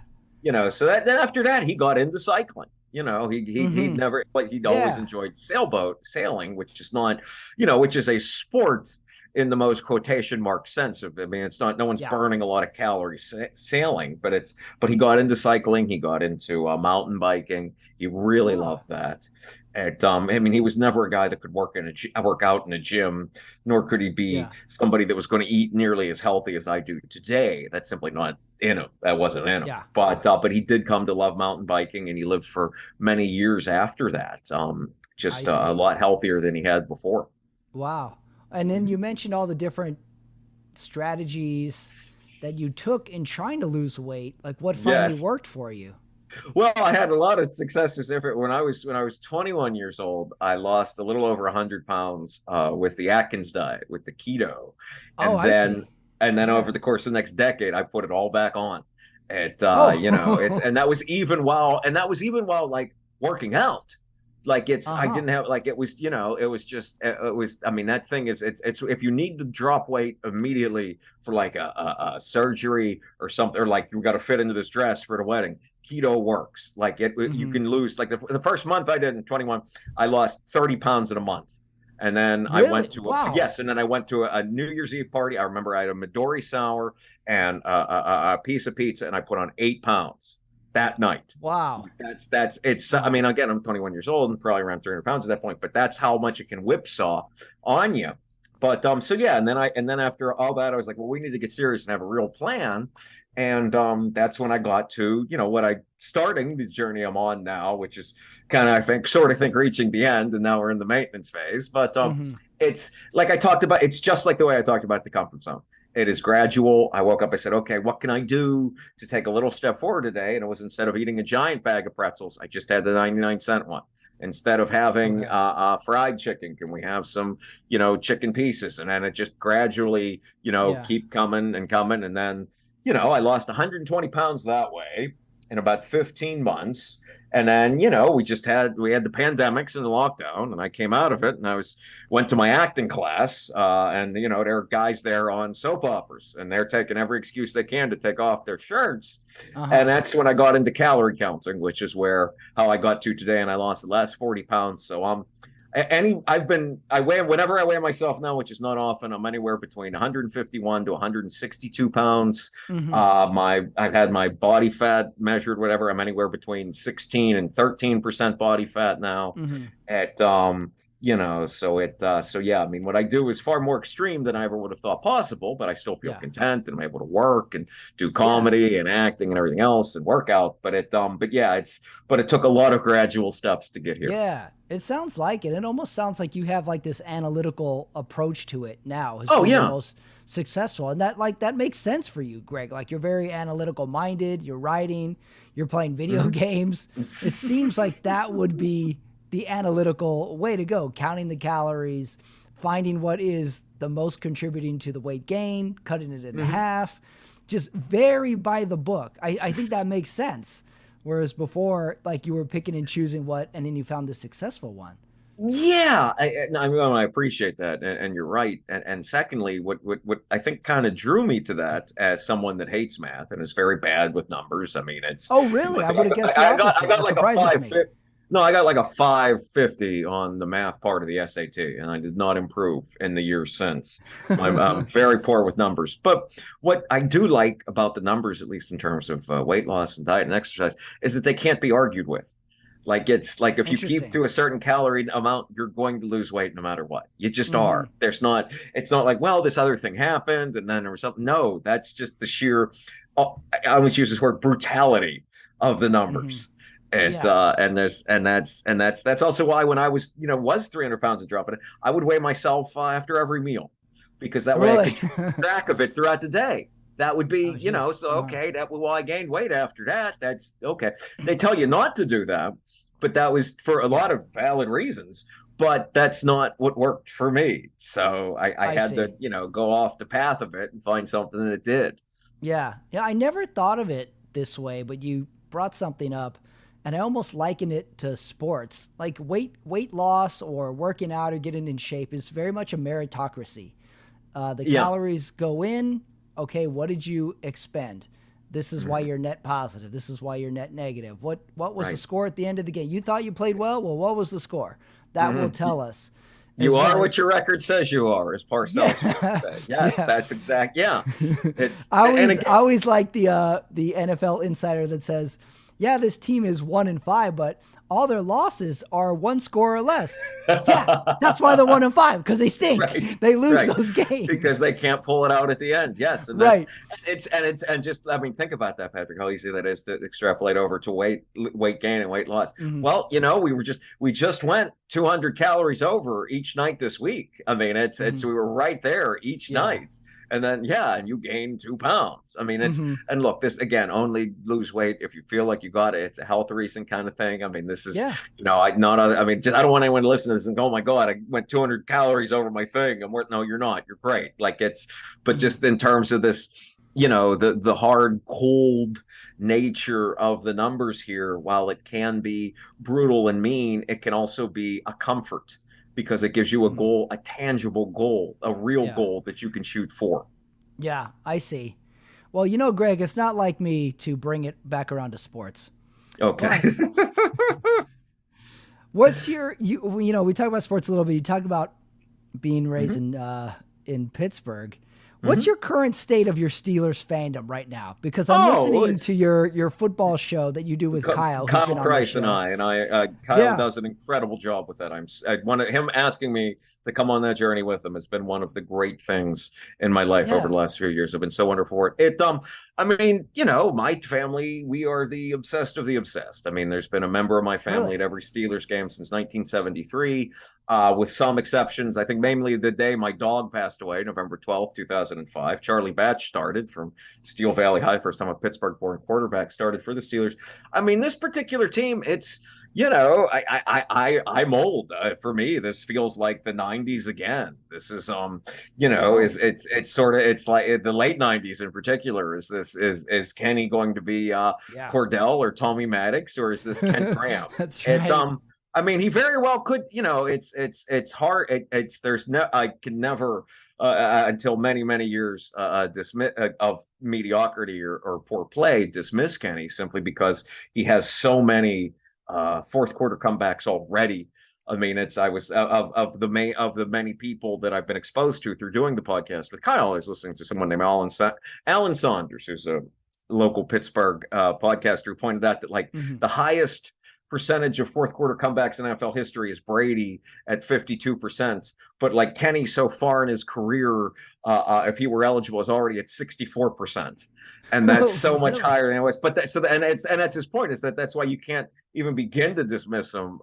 A: Yeah.
B: so that then after that he got into cycling. He'd
A: Hmm.
B: never like he'd always
A: Yeah.
B: enjoyed sailing, which is not, which is a sport in the most quotation mark sense of it. I mean, it's not no one's
A: Yeah.
B: burning a lot of calories sailing, but he got into cycling, he got into mountain biking. He really
A: Oh.
B: loved that. And I mean, he was never a guy that could work out in a gym, nor could he be
A: Yeah.
B: somebody that was going to eat nearly as healthy as I do today. That's simply not in him. That wasn't in him.
A: Yeah.
B: But he did come to love mountain biking, and he lived for many years after that.
A: I
B: Just a
A: see.
B: lot healthier than he had before.
A: Wow. And then you mentioned all the different strategies that you took in trying to lose weight. Like what finally
B: Yes.
A: worked for you?
B: Well, I had a lot of successes. When I was 21 years old, I lost a little over 100 pounds with the Atkins diet, with the keto,
A: Oh,
B: and
A: I
B: then
A: see.
B: over
A: Yeah.
B: the course of the next decade, I put it all back on. It's
A: Oh.
B: and that was even while like working out. Like I
A: Uh-huh.
B: didn't have like it was, it was just it was. I mean, that thing is it's if you need to drop weight immediately for like a surgery or something, or like you got to fit into this dress for the wedding, keto works. Like you
A: Hmm.
B: can lose like the first month I did in 21, I lost 30 pounds in a month. And then I
A: Really?
B: went to
A: Wow.
B: and then I went to a New Year's Eve party. I remember I had a Midori sour and a piece of pizza, and I put on 8 pounds that night.
A: Wow.
B: That's it's. I
A: Wow.
B: mean, again, I'm 21 years old and probably around 300 pounds at that point, but that's how much it can whipsaw on you. But so yeah, and then after all that, I was like, well, we need to get serious and have a real plan. And that's when I got to, what I starting the journey I'm on now, which is kind of, I think, sort of think reaching the end, and now we're in the maintenance phase. But
A: Hmm.
B: it's like I talked about, it's just like the way I talked about the comfort zone. It is gradual. I woke up, I said, okay, what can I do to take a little step forward today? And it was, instead of eating a giant bag of pretzels, I just had the 99-cent one. Instead of having
A: Okay.
B: fried chicken, can we have some, chicken pieces? And then it just gradually,
A: Yeah.
B: keep coming and coming. And then, I lost 120 pounds that way in about 15 months. And then, we had the pandemics and the lockdown, and I came out of it, and went to my acting class, and there are guys there on soap operas, and they're taking every excuse they can to take off their shirts. And
A: Uh-huh.
B: that's when I got into calorie counting, which is where how I got to today, and I lost the last 40 pounds. So I weigh, whenever I weigh myself now, which is not often, I'm anywhere between 151 to 162 pounds.
A: Hmm.
B: I've had my body fat measured, whatever. I'm anywhere between 16 and 13% body fat now.
A: Hmm.
B: At so yeah, I mean, what I do is far more extreme than I ever would have thought possible, but I still feel
A: Yeah.
B: content, and I'm able to work and do
A: Yeah.
B: comedy and acting and everything else and work out. But yeah, but it took a lot of gradual steps to get here.
A: Yeah, it sounds like it. It almost sounds like you have like this analytical approach to it now has
B: Oh
A: been your
B: yeah.
A: most successful. And that makes sense for you, Greg. Like you're very analytical minded, you're writing, you're playing video
B: Mhm.
A: games. It seems like that would be the analytical way to go, counting the calories, finding what is the most contributing to the weight gain, cutting it in
B: Mhm.
A: half, just very by the book. I think that makes sense. Whereas before, like you were picking and choosing what, and then you found the successful one.
B: Yeah, I appreciate that, and you're right. And secondly, what I think kind of drew me to that, as someone that hates math and is very bad with numbers. I mean,
A: Oh, really? I would have guessed the
B: I
A: opposite.
B: got
A: That
B: like a
A: surprises me.
B: no, I got like a 550 on the math part of the SAT, and I did not improve in the years since. I'm very poor with numbers. But what I do like about the numbers, at least in terms of weight loss and diet and exercise, is that they can't be argued with. Like, it's like if you keep
A: Interesting.
B: to a certain calorie amount, you're going to lose weight no matter what. You just
A: Mm-hmm.
B: are. It's not like, well, this other thing happened and then there was something. No, that's just the sheer, I always use this word, brutality of the
A: Mm-hmm.
B: numbers.
A: Yeah.
B: That's also why when I was 300 pounds and dropping it, I would weigh myself after every meal, because that way I
A: Really?
B: could keep track of it throughout the day. That would be,
A: Oh, geez.
B: so
A: Uh-huh.
B: okay, well, I gained weight after that. That's okay. They tell you not to do that, but that was for a
A: Yeah.
B: lot of valid reasons. But that's not what worked for me. So I
A: I
B: had to,
A: see.
B: go off the path of it and find something that did.
A: Yeah. Yeah. I never thought of it this way, but you brought something up, and I almost liken it to sports. Like weight loss or working out or getting in shape is very much a meritocracy. The
B: Yeah,
A: calories go in. Okay, what did you expend? This is why
B: mhm,
A: you're net positive. This is why you're net negative. What was the
B: right.
A: score at the end of the game? You thought you played well. Well, what was the score? That will
B: Hmm.
A: tell us.
B: You
A: As
B: are
A: well.
B: what your record says you are, as Parcells used to
A: Yeah,
B: say. Yes,
A: yeah.
B: that's exact. Yeah, it's
A: I
B: and
A: always I
B: again,
A: always like the NFL insider that says, "Yeah, this team is 1-5, but all their losses are one score or less." Yeah, that's why they're 1-5 because they stink.
B: right,
A: They lose
B: right,
A: those
B: because
A: games.
B: they can't pull it out at the end. Yes, and that's
A: Right.
B: and just, I mean, think about that, Patrick. How easy that is to extrapolate over to weight gain and weight loss.
A: Hmm.
B: Well, we just went 200 calories over each night this week. I mean, it's
A: Hmm.
B: we were right there each
A: Yeah.
B: night. And then, yeah, and you gain 2 pounds. I mean,
A: Hmm.
B: and look, this again, only lose weight if you feel like you got it. It's a health reason kind of thing. I mean, this is,
A: Yeah.
B: I not, I mean, just, I don't want anyone to listen to this and go, oh my God, I went 200 calories over my thing. No, you're not. You're great. Like, but
A: Hmm.
B: just in terms of this, the hard, cold nature of the numbers here, while it can be brutal and mean, it can also be a comfort because it gives you a
A: Mhm.
B: goal, a tangible goal, a real
A: Yeah.
B: goal that you can shoot for.
A: Yeah, I see. Well, Greg, it's not like me to bring it back around to sports.
B: Okay.
A: But what's we talk about sports a little bit. You talked about being raised
B: hmm
A: in Pittsburgh. What's
B: hmm
A: your current state of your Steelers fandom right now? Because I'm
B: Oh,
A: listening to
B: it's
A: your football show that you do with Kyle, who's
B: Kyle
A: been on this
B: Kreis and
A: show.
B: Kyle
A: Yeah,
B: does an incredible job with that. I one of him asking me to come on that journey with him has been one of the great things in my life over
A: yeah.
B: the last few years. I've been so wonderful for it. I mean, my family, we are the obsessed of the obsessed. I mean, there's been a member of my family
A: Really?
B: at every Steelers game since 1973. With some exceptions. I think mainly the day my dog passed away, November 12th, 2005. Charlie Batch started from Steel Valley High, first time a Pittsburgh-born quarterback started for the Steelers. I mean, this particular team, I'm old. For me, this feels like the '90s again. This is
A: Oh,
B: is it's sort of it's like the late '90s in particular. Is Kenny going to be
A: yeah.
B: Cordell or Tommy Maddox, or is this Kent Graham?
A: That's
B: It
A: right.
B: I mean, he very well could. It's hard. It's there's no. I can never until many years dismiss of mediocrity or poor play dismiss Kenny simply because he has so many fourth quarter comebacks already. I mean, it's I was of the many people that I've been exposed to through doing the podcast with Kyle. I was listening to someone named Alan Saunders, who's a local Pittsburgh podcaster, who pointed out that like
A: Hmm.
B: the highest percentage of fourth quarter comebacks in NFL history is Brady at 52%. But like Kenny so far in his career, if he were eligible, is already at 64%. And that's so much
A: Really?
B: higher than it was. But and that's his point is that that's why you can't even begin to dismiss him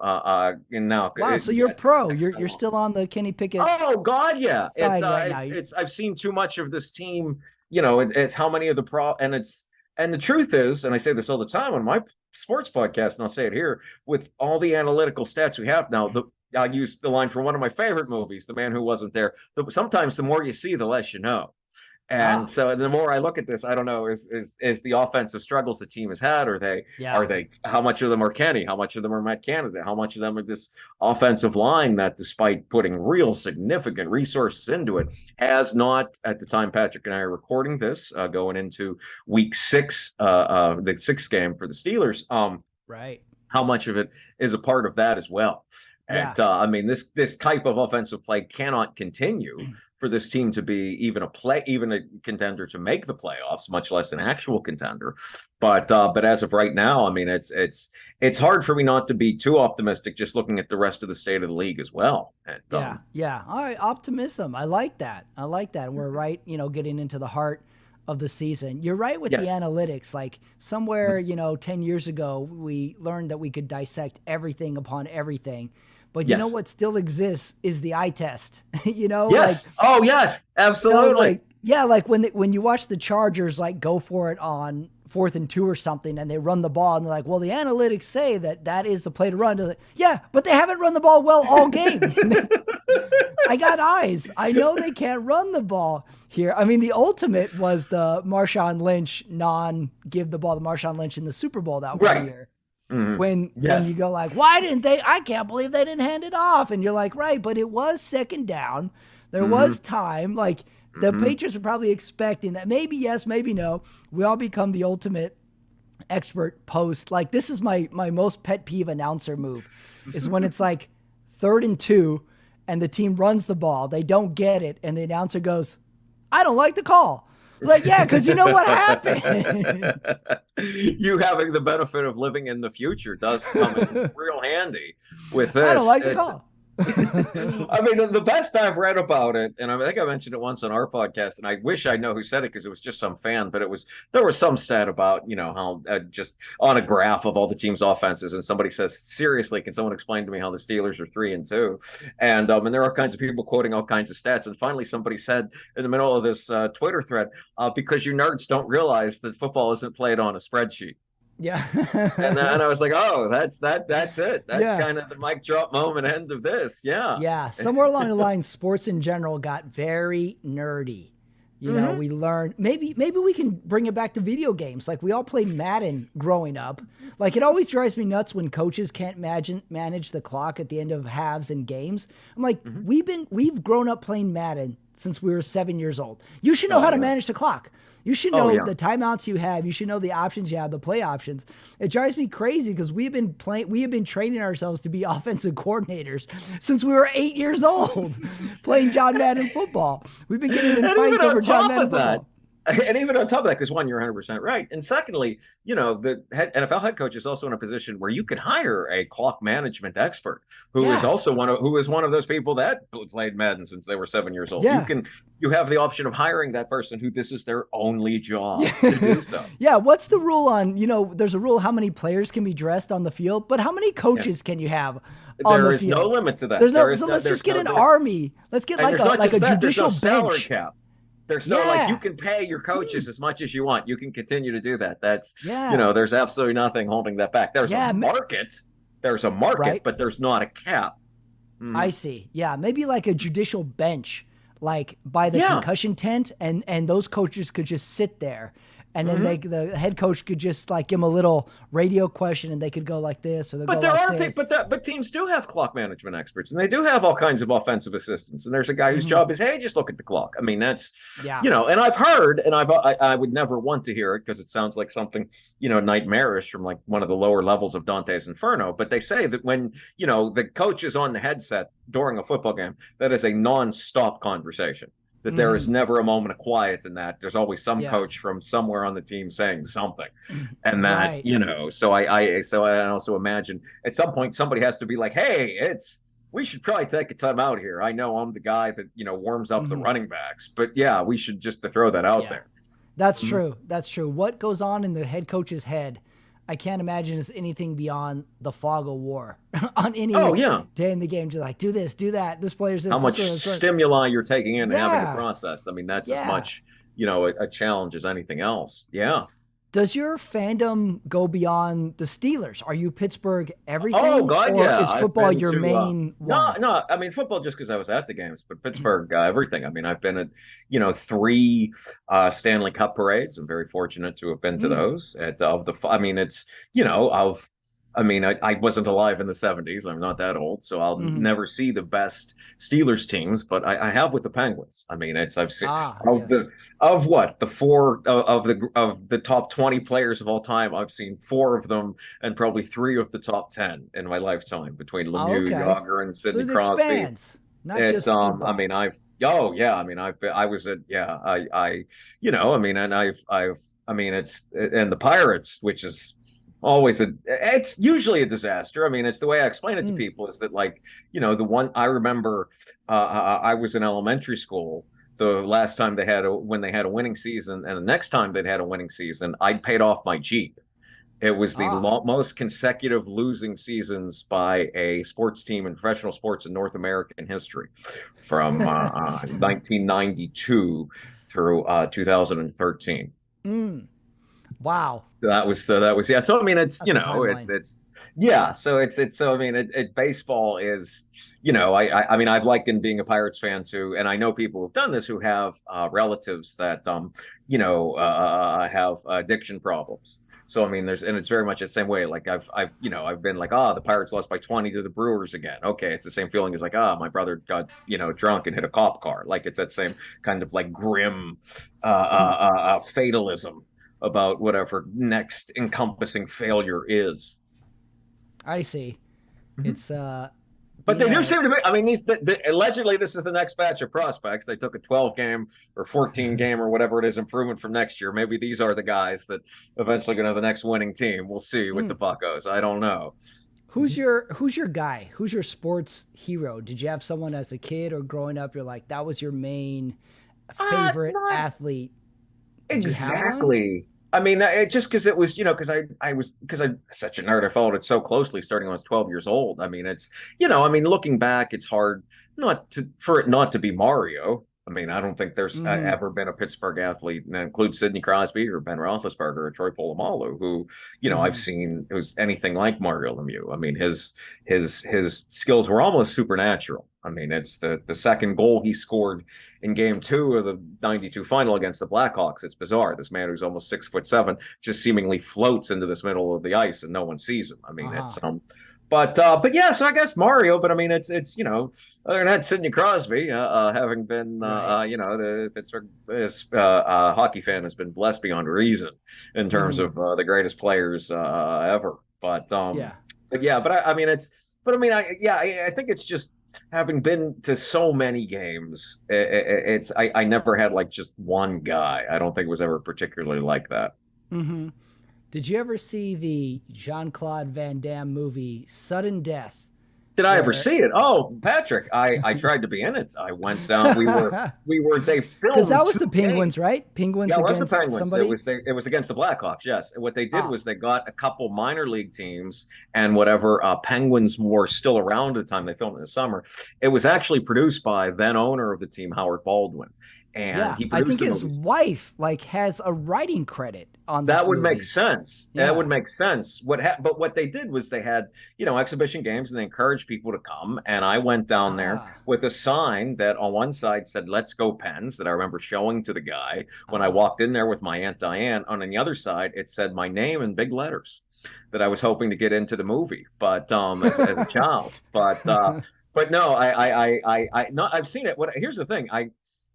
B: in now
A: Wow. So you're
B: yet
A: pro.
B: next
A: You're
B: time.
A: still on the Kenny Pickett
B: Oh God, yeah.
A: side right now.
B: It's I've seen too much of this team. It's how many of the and the truth is, and I say this all the time on my sports podcast, and I'll say it here, with all the analytical stats we have now, I'll use the line from one of my favorite movies, The Man Who Wasn't There. Sometimes the more you see, the less you know. And
A: Ah,
B: so the more I look at this, I don't know, is the offensive struggles the team has had,
A: yeah.
B: how much of them are Kenny, how much of them are Matt Canada, how much of them are this offensive line that despite putting real significant resources into it, has not at the time Patrick and I are recording this, going into week 6, the sixth game for the Steelers,
A: Right.
B: how much of it is a part of that as well.
A: Yeah.
B: And I mean, this type of offensive play cannot continue for this team to be even a contender to make the playoffs, much less an actual contender. But as of right now, I mean, it's hard for me not to be too optimistic just looking at the rest of the state of the league as well. And
A: Yeah, yeah. All right, optimism. I like that. I like that. And we're right, getting into the heart of the season. You're right with the
B: yes,
A: analytics. Like somewhere, 10 years ago, we learned that we could dissect everything upon everything. But
B: yes,
A: what still exists is the eye test. Like
B: yes. Oh, yes, absolutely.
A: like yeah, like when you watch the Chargers like go for it on 4th and 2 or something, and they run the ball, and they're like, "Well, the analytics say that is the play to run." They're like, yeah, but they haven't run the ball well all game. I got eyes. I know they can't run the ball here. I mean, the ultimate was the Marshawn Lynch give the ball to Marshawn Lynch in the Super Bowl that one
B: Right.
A: year.
B: Mhm.
A: When you
B: Yes.
A: go like, why didn't they? I can't believe they didn't hand it off. And you're like, right, but it was second down. There was
B: hmm
A: time. Like the
B: hmm
A: Patriots are probably expecting that. Maybe yes, maybe no. We all become the ultimate expert post. Like this is my most pet peeve announcer move, is when it's like 3rd and 2, and the team runs the ball, they don't get it, and the announcer goes, "I don't like the call." Like yeah, because you know what happened.
B: You having the benefit of living in the future does come in real handy with
A: I don't
B: this.
A: like the call.
B: I mean, the best I've read about it, and I think I mentioned it once on our podcast, and I wish I know who said it because it was just some fan, but there was some stat about how just on a graph of all the team's offenses, and somebody says, seriously, can someone explain to me how the Steelers are 3-2? And there are all kinds of people quoting all kinds of stats, and finally somebody said in the middle of this Twitter thread, because you nerds don't realize that football isn't played on a spreadsheet.
A: Yeah.
B: And I was like, oh, that's it. That's
A: Yeah.
B: kind of the mic drop moment end of this. Yeah.
A: Yeah. Somewhere along the line, sports in general got very nerdy. You know, we learn maybe we can bring it back to video games. Like we all play Madden growing up. Like it always drives me nuts when coaches can't manage the clock at the end of halves in games. I'm like,
B: Hmm.
A: we've grown up playing Madden since we were 7 years old. You should know
B: Oh
A: how to
B: yeah.
A: manage the clock. You should
B: Oh
A: know
B: yeah.
A: the timeouts you have. You should know the options you have, the play options. It drives me crazy because we have been training ourselves to be offensive coordinators since we were 8 years old, playing John Madden football. We've been getting in
B: And even
A: fights
B: on
A: over John
B: top
A: Madden
B: of that,
A: football.
B: and even on top of that, because one, you're 100% right. And secondly, the NFL head coach is also in a position where you could hire a clock management expert who is
A: Yeah,
B: also one of those people that played Madden since they were 7 years old.
A: yeah,
B: You have the option of hiring that person who this is their only job to
A: yeah,
B: do so.
A: yeah. What's the rule on? There's a rule how many players can be dressed on the field, but how many
B: Yeah.
A: coaches can you have on
B: There
A: the
B: is no
A: field?
B: limit to that.
A: There's no. So let's just
B: There's
A: get
B: no
A: an
B: there,
A: army. Let's get
B: and
A: like
B: there's
A: a
B: not
A: like a
B: just that, there's no
A: judicial
B: salary
A: bench.
B: cap. There's no like you
A: Yeah,
B: can pay your coaches as much as you want. You can continue to do that.
A: yeah,
B: There's absolutely nothing holding that back.
A: yeah.
B: There's a market,
A: Right.
B: but there's not a cap.
A: I
B: Hmm.
A: see. Yeah, maybe like a judicial bench, like by the
B: Yeah.
A: concussion tent, and those coaches could just sit there, and then
B: Hmm.
A: the head coach could just like give them a little radio question, and they could go like this or they go
B: But there
A: like
B: are
A: this.
B: people, but teams do have clock management experts, and they do have all kinds of offensive assistants. And there's a guy whose
A: Hmm.
B: job is, hey, just look at the clock. I mean, that's,
A: Yeah.
B: and I've heard, and I would never want to hear it because it sounds like something, nightmarish from like one of the lower levels of Dante's Inferno. But they say that when the coach is on the headset during a football game, that is a non-stop conversation. That there is
A: Hmm.
B: never a moment of quiet in that. There's always some
A: Yeah.
B: coach from somewhere on the team saying something, and that
A: Right.
B: so I also imagine at some point somebody has to be like, hey, it's we should probably take a time out here. I know I'm the guy that warms up the
A: Hmm.
B: running backs, but yeah, we should just to throw that out
A: Yeah.
B: there.
A: That's
B: Mhm.
A: true. That's true. What goes on in the head coach's head, I can't imagine is anything beyond the fog of war on
B: Oh
A: any
B: yeah,
A: day in the game. Just like do this, do that. This player's
B: how
A: this
B: much
A: player, this.
B: stimuli you're taking in and having to
A: Yeah,
B: process. I mean, that's as
A: yeah.
B: much a challenge as anything else. Yeah.
A: Does your fandom go beyond the Steelers? Are you Pittsburgh
B: Oh
A: everything,
B: God,
A: or
B: yeah.
A: is
B: I've
A: football
B: been
A: your
B: to
A: main
B: no,
A: one?
B: no. I mean football just because I was at the games, but Pittsburgh, everything. I mean, I've been at three Stanley Cup parades. I'm very fortunate to have been to
A: Mm,
B: those. I mean, it's of. I mean, I wasn't alive in the 70s. I'm not that old, so I'll
A: hmm.
B: never see the best Steelers teams, but I have with the Penguins. I mean, I've seen
A: Ah,
B: of
A: yes.
B: the of what the four of the top 20 players of all time. I've seen four of them and probably three of the top 10 in my lifetime between
A: Oh,
B: Lemieux,
A: okay.
B: Yager, and
A: So
B: Sidney
A: it
B: Crosby.
A: expands, not just
B: I mean,
A: football.
B: oh yeah, I mean, I was at, yeah, I mean, and I mean, and the Pirates, which is it's usually a disaster. I mean, it's the way I explain it to
A: Mm.
B: people is that like, the one I remember, I was in elementary school. The last time when they had a winning season, and the next time they'd had a winning season, I'd paid off my Jeep. It was the
A: Ah,
B: most consecutive losing seasons by a sports team in professional sports in North American history from 1992 through 2013.
A: mm. Wow,
B: That was yeah. So I mean, it's
A: that's a timeline.
B: it's yeah. So so I mean, baseball is I mean I've likened being a Pirates fan to, and I know people who've done this who have relatives that have addiction problems. So I mean, it's very much the same way. Like I've been like, the Pirates lost by 20 to the Brewers again. Okay, it's the same feeling as like, my brother got drunk and hit a cop car. Like it's that same kind of like grim fatalism about whatever next encompassing failure is.
A: I see.
B: Mhm.
A: It's
B: But they do
A: yeah.
B: seem to be. I mean, allegedly this is the next batch of prospects. They took a 12 game or 14 game or whatever it is improvement from next year. Maybe these are the guys that eventually going to have the next winning team. We'll see with the
A: Mm.
B: Buccos. I don't know.
A: Who's your guy? Who's your sports hero? Did you have someone as a kid or growing up? You're like that was your main favorite
B: Not
A: athlete. Did you have one?
B: exactly. I mean, just because it was, because I'm such a nerd, I followed it so closely starting when I was 12 years old. I mean, I mean, looking back, it's hard not to for it not to be Mario. I mean, I don't think there's
A: Hmm.
B: ever been a Pittsburgh athlete, and that includes Sidney Crosby or Ben Roethlisberger or Troy Polamalu, who, I've
A: Hmm.
B: seen who's anything like Mario Lemieux. I mean, his skills were almost supernatural. I mean, it's the second goal he scored in Game 2 of the '92 final against the Blackhawks. It's bizarre. This man who's almost 6'7" just seemingly floats into this middle of the ice and no one sees him. I mean,
A: Uh-huh.
B: but yeah, so I guess Mario, but I mean, it's other than that, Sidney Crosby, having been,
A: Right.
B: the Pittsburgh hockey fan has been blessed beyond reason in terms
A: Hmm.
B: of the greatest players ever.
A: Yeah.
B: But yeah, I mean, I think it's just having been to so many games, I never had like just one guy. I don't think it was ever particularly like that.
A: Hmm. Did you ever see the Jean-Claude Van Damme movie Sudden Death,
B: Did I ever
A: where
B: see it? Oh, Patrick, I tried to be in it. I went down. They
A: because that
B: filmed
A: was
B: two
A: the
B: games.
A: Penguins, right? Penguins
B: Yeah, it was the
A: against
B: Penguins.
A: somebody.
B: It was against the Blackhawks. Yes. And what they did
A: Ah,
B: was they got a couple minor league teams and whatever Penguins were still around at the time they filmed it in the summer. It was actually produced by then owner of the team, Howard Baldwin, and
A: yeah.
B: he
A: I
B: produced
A: think
B: the
A: his
B: movies.
A: wife like has a writing credit on
B: That
A: that
B: would make
A: movie.
B: sense. That would
A: Yeah.
B: make sense. But what they did was they had, exhibition games and they encouraged people to come. And I went down there
A: Ah.
B: with a sign that on one side said, "Let's go Pens," that I remember showing to the guy when I
A: Ah.
B: walked in there with my Aunt Diane. On the other side, it said my name in big letters that I was hoping to get into the movie, but as a child. But no, no, I've seen it. Here's the thing.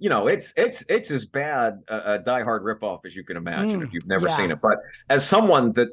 B: It's as bad a Die Hard ripoff as you can imagine if you've never seen
A: Yeah.
B: it. But as someone that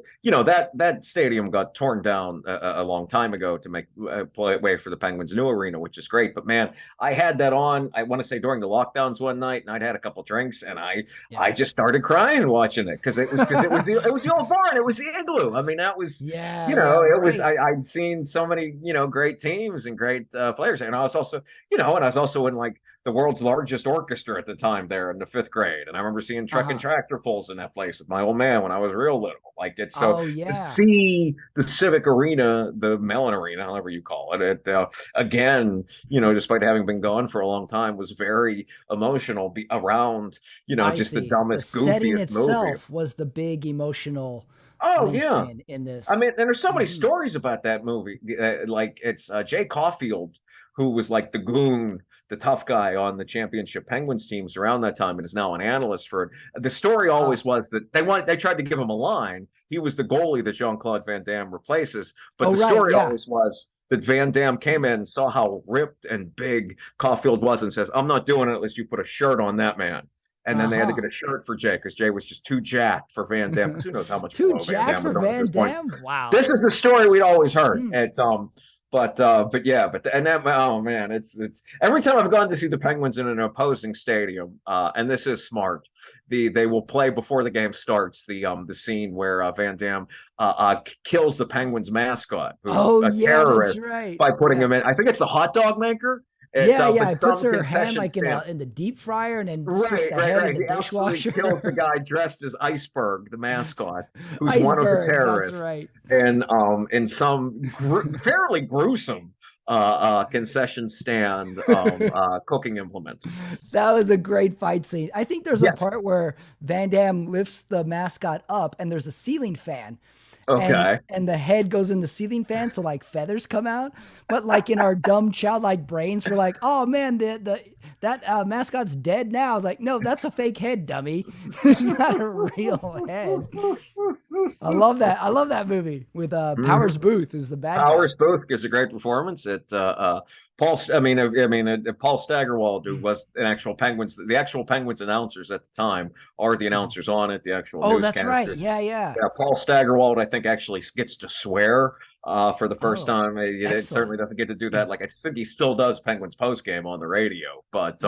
B: that stadium got torn down a long time ago to make way for the Penguins' new arena, which is great. But man, I had that on. I want to say during the lockdowns one night, and I'd had a couple drinks, and I
A: Yeah.
B: just started crying watching it because it was the old barn, it was the igloo. I mean, that was
A: Yeah. Yeah. Right.
B: I'd seen so many great teams and great players, and I was also and I was also in like the world's largest orchestra at the time there in the fifth grade. And I remember seeing
A: Uh
B: truck and
A: huh.
B: tractor pulls in that place with my old man when I was real little. Like it's so
A: Oh
B: to
A: yeah.
B: see the Civic Arena, the Mellon Arena, however you call it, again, despite having been gone for a long time, was very emotional around,
A: I
B: just the
A: see. The
B: dumbest,
A: setting
B: goofiest movie.
A: itself was the big emotional
B: Oh yeah.
A: linchpin in
B: I
A: this.
B: mean, and there's so many
A: Hmm.
B: stories about that movie. Like it's Jay Caulfield, who was like the goon, the tough guy on the championship Penguins teams around that time, and is now an analyst for it. The story
A: Ah.
B: always was that they tried to give him a line. He was the goalie that Jean-Claude Van Damme replaces, but
A: Oh
B: the
A: right.
B: story
A: Yeah.
B: always was that Van Damme came in, saw how ripped and big Caulfield was, and says, "I'm not doing it unless you put a shirt on that man." And
A: Uh
B: then they had to
A: huh.
B: get a shirt for Jay because Jay was just too jacked for Van Damme. Because who knows how much
A: Too
B: below Van
A: jacked
B: Damme
A: for
B: would know at
A: Van
B: this point.
A: Dam. Wow.
B: This is the story we'd always heard.
A: Hmm.
B: But yeah, and that oh man, it's every time I've gone to see the Penguins in an opposing stadium, and this is smart. They will play before the game starts the scene where Van Damme kills the Penguins mascot, who's
A: Oh
B: a
A: yeah, that's
B: terrorist,
A: right.
B: by putting
A: Yeah.
B: him in. I think it's the hot dog maker at
A: Yeah, yeah.
B: but
A: It puts
B: some
A: her hand
B: concession
A: like
B: stand.
A: in the deep fryer and then sticks
B: Right,
A: the
B: right,
A: head in
B: right.
A: the
B: He absolutely kills the
A: dishwasher.
B: guy dressed as Iceberg, the mascot, who's one of the
A: Iceberg. That's
B: terrorists,
A: right.
B: and in some fairly gruesome concession stand cooking implement.
A: That was a great fight scene. I think there's a
B: Yes.
A: part where Van Damme lifts the mascot up and there's a ceiling fan
B: Okay.
A: and the head goes in the ceiling fan so like feathers come out. But like in our dumb childlike brains we're like, "Oh man, the that mascot's dead now." It's like, "No, that's a fake head, dummy. It's not a real head." I love that. I love that movie with Powers
B: Mhm.
A: Booth is the bad guy.
B: Powers Booth gives a great performance. Paul Staggerwald, who was an actual Penguins, the actual Penguins announcers at the time are the
A: Mhm.
B: announcers on it, the actual
A: Oh, that's right.
B: newscasters.
A: Yeah, yeah.
B: Yeah, Paul Staggerwald, I think, actually gets to swear for the first
A: Oh,
B: time. It
A: excellent.
B: certainly doesn't get to do that. Like I think he still does Penguins post game on the radio,
A: Hmm.
B: but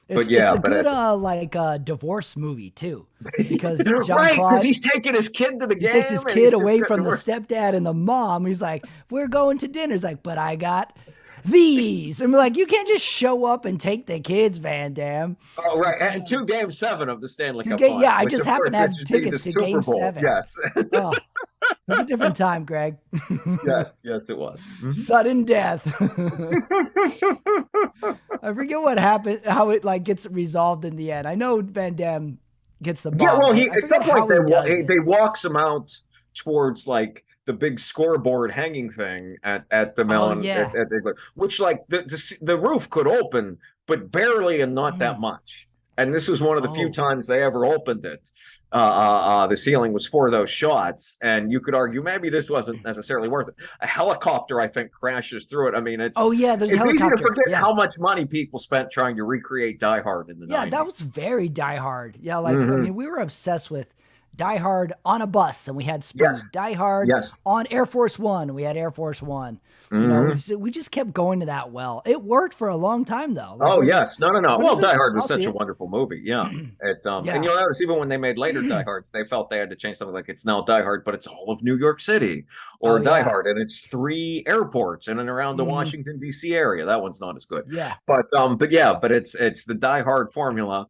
A: It's
B: yeah,
A: a good like divorce movie too, because John
B: right, because
A: Claude
B: he's taking his kid to the
A: he takes
B: game
A: his
B: and he's
A: kid
B: just
A: away
B: got
A: from the
B: divorced.
A: stepdad and the mom. He's like, "We're going to dinner." He's like, "But I got these," and we're like, "You can't just show up and take the kids, Van Dam."
B: Oh, right,
A: It's
B: and to Game 7 of the Stanley
A: to
B: Cup
A: get yeah.
B: Final,
A: I
B: which
A: just
B: of
A: happen
B: course
A: to
B: it
A: have
B: should be
A: tickets
B: the
A: to
B: Super
A: Game
B: Bowl.
A: Seven.
B: Yes.
A: Oh, was a different time, Greg.
B: Yes, yes, it was.
A: Sudden death. I forget what happened, how it like gets resolved in the end. I know Van Damme gets the
B: Yeah,
A: bomb,
B: well,
A: but
B: he
A: I
B: at
A: forget
B: some point
A: how he does it.
B: they walks him out towards like the big scoreboard hanging thing at the
A: Oh
B: melon
A: yeah.
B: which like the roof could open, but barely and not that
A: Mm.
B: much. And this was one of the few
A: Oh.
B: times they ever opened it. The ceiling was for those shots, and you could argue maybe this wasn't necessarily worth it. A helicopter, I think, crashes through it. I mean,
A: Oh yeah, there's a
B: it's easy to
A: helicopter.
B: forget
A: Yeah.
B: how much money people spent trying to recreate Die Hard in the
A: Yeah, that
B: 90s.
A: was very Die Hard. Yeah, like I
B: Hmm.
A: mean, we were obsessed with Die Hard on a bus, and we had
B: Yes,
A: speed. Die Hard
B: yes.
A: on Air Force One, and we had Air Force One. You know,
B: Hmm.
A: we just kept going to that well. It worked for a long time though. Like
B: Oh
A: we're just,
B: yes, no, no, no.
A: what
B: Well,
A: is it?
B: Die Hard was
A: I'll see
B: such a
A: it.
B: wonderful movie. Yeah, and
A: Yeah.
B: you'll notice even when they made later Die Hards, they felt they had to change something like it's now Die Hard, but it's all of New York City,
A: Oh
B: or Die
A: yeah.
B: Hard, and it's three airports in and around the
A: Hmm.
B: Washington D.C. area. That one's not as good,
A: Yeah.
B: but yeah, but it's the Die Hard formula.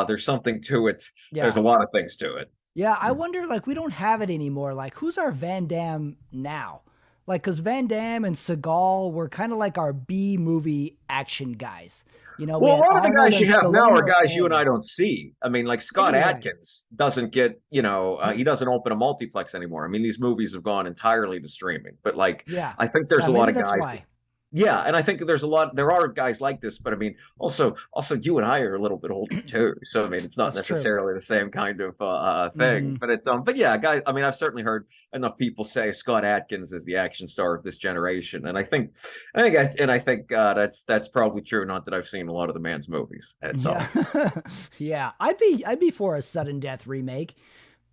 B: There's something to it. There's
A: Yeah.
B: a lot of things to it.
A: Yeah, I wonder, like, we don't have it anymore. Like, who's our Van Damme now? Like, because Van Damme and Seagal were kind of like our B movie action guys. You know, we
B: Well, a
A: had
B: lot of the
A: Arnold
B: guys
A: and
B: you have now
A: Stallone
B: are
A: are
B: guys you and I
A: A.
B: don't see. I mean, like
A: Maybe
B: Scott
A: you're right.
B: Adkins doesn't get, he doesn't open a multiplex anymore. I mean, these movies have gone entirely to streaming. But like,
A: Yeah.
B: I think there's
A: Yeah,
B: a lot
A: maybe
B: of
A: that's
B: guys that,
A: why.
B: yeah, and I think there are guys like this. But I mean, also you and I are a little bit older too. So I mean, it's not
A: That's true.
B: necessarily the same kind of thing.
A: Hmm.
B: But yeah, guys. I mean, I've certainly heard enough people say Scott Adkins is the action star of this generation, and I think that's probably true. Not that I've seen a lot of the man's movies at
A: Yeah.
B: all.
A: Yeah. I'd be for a sudden death remake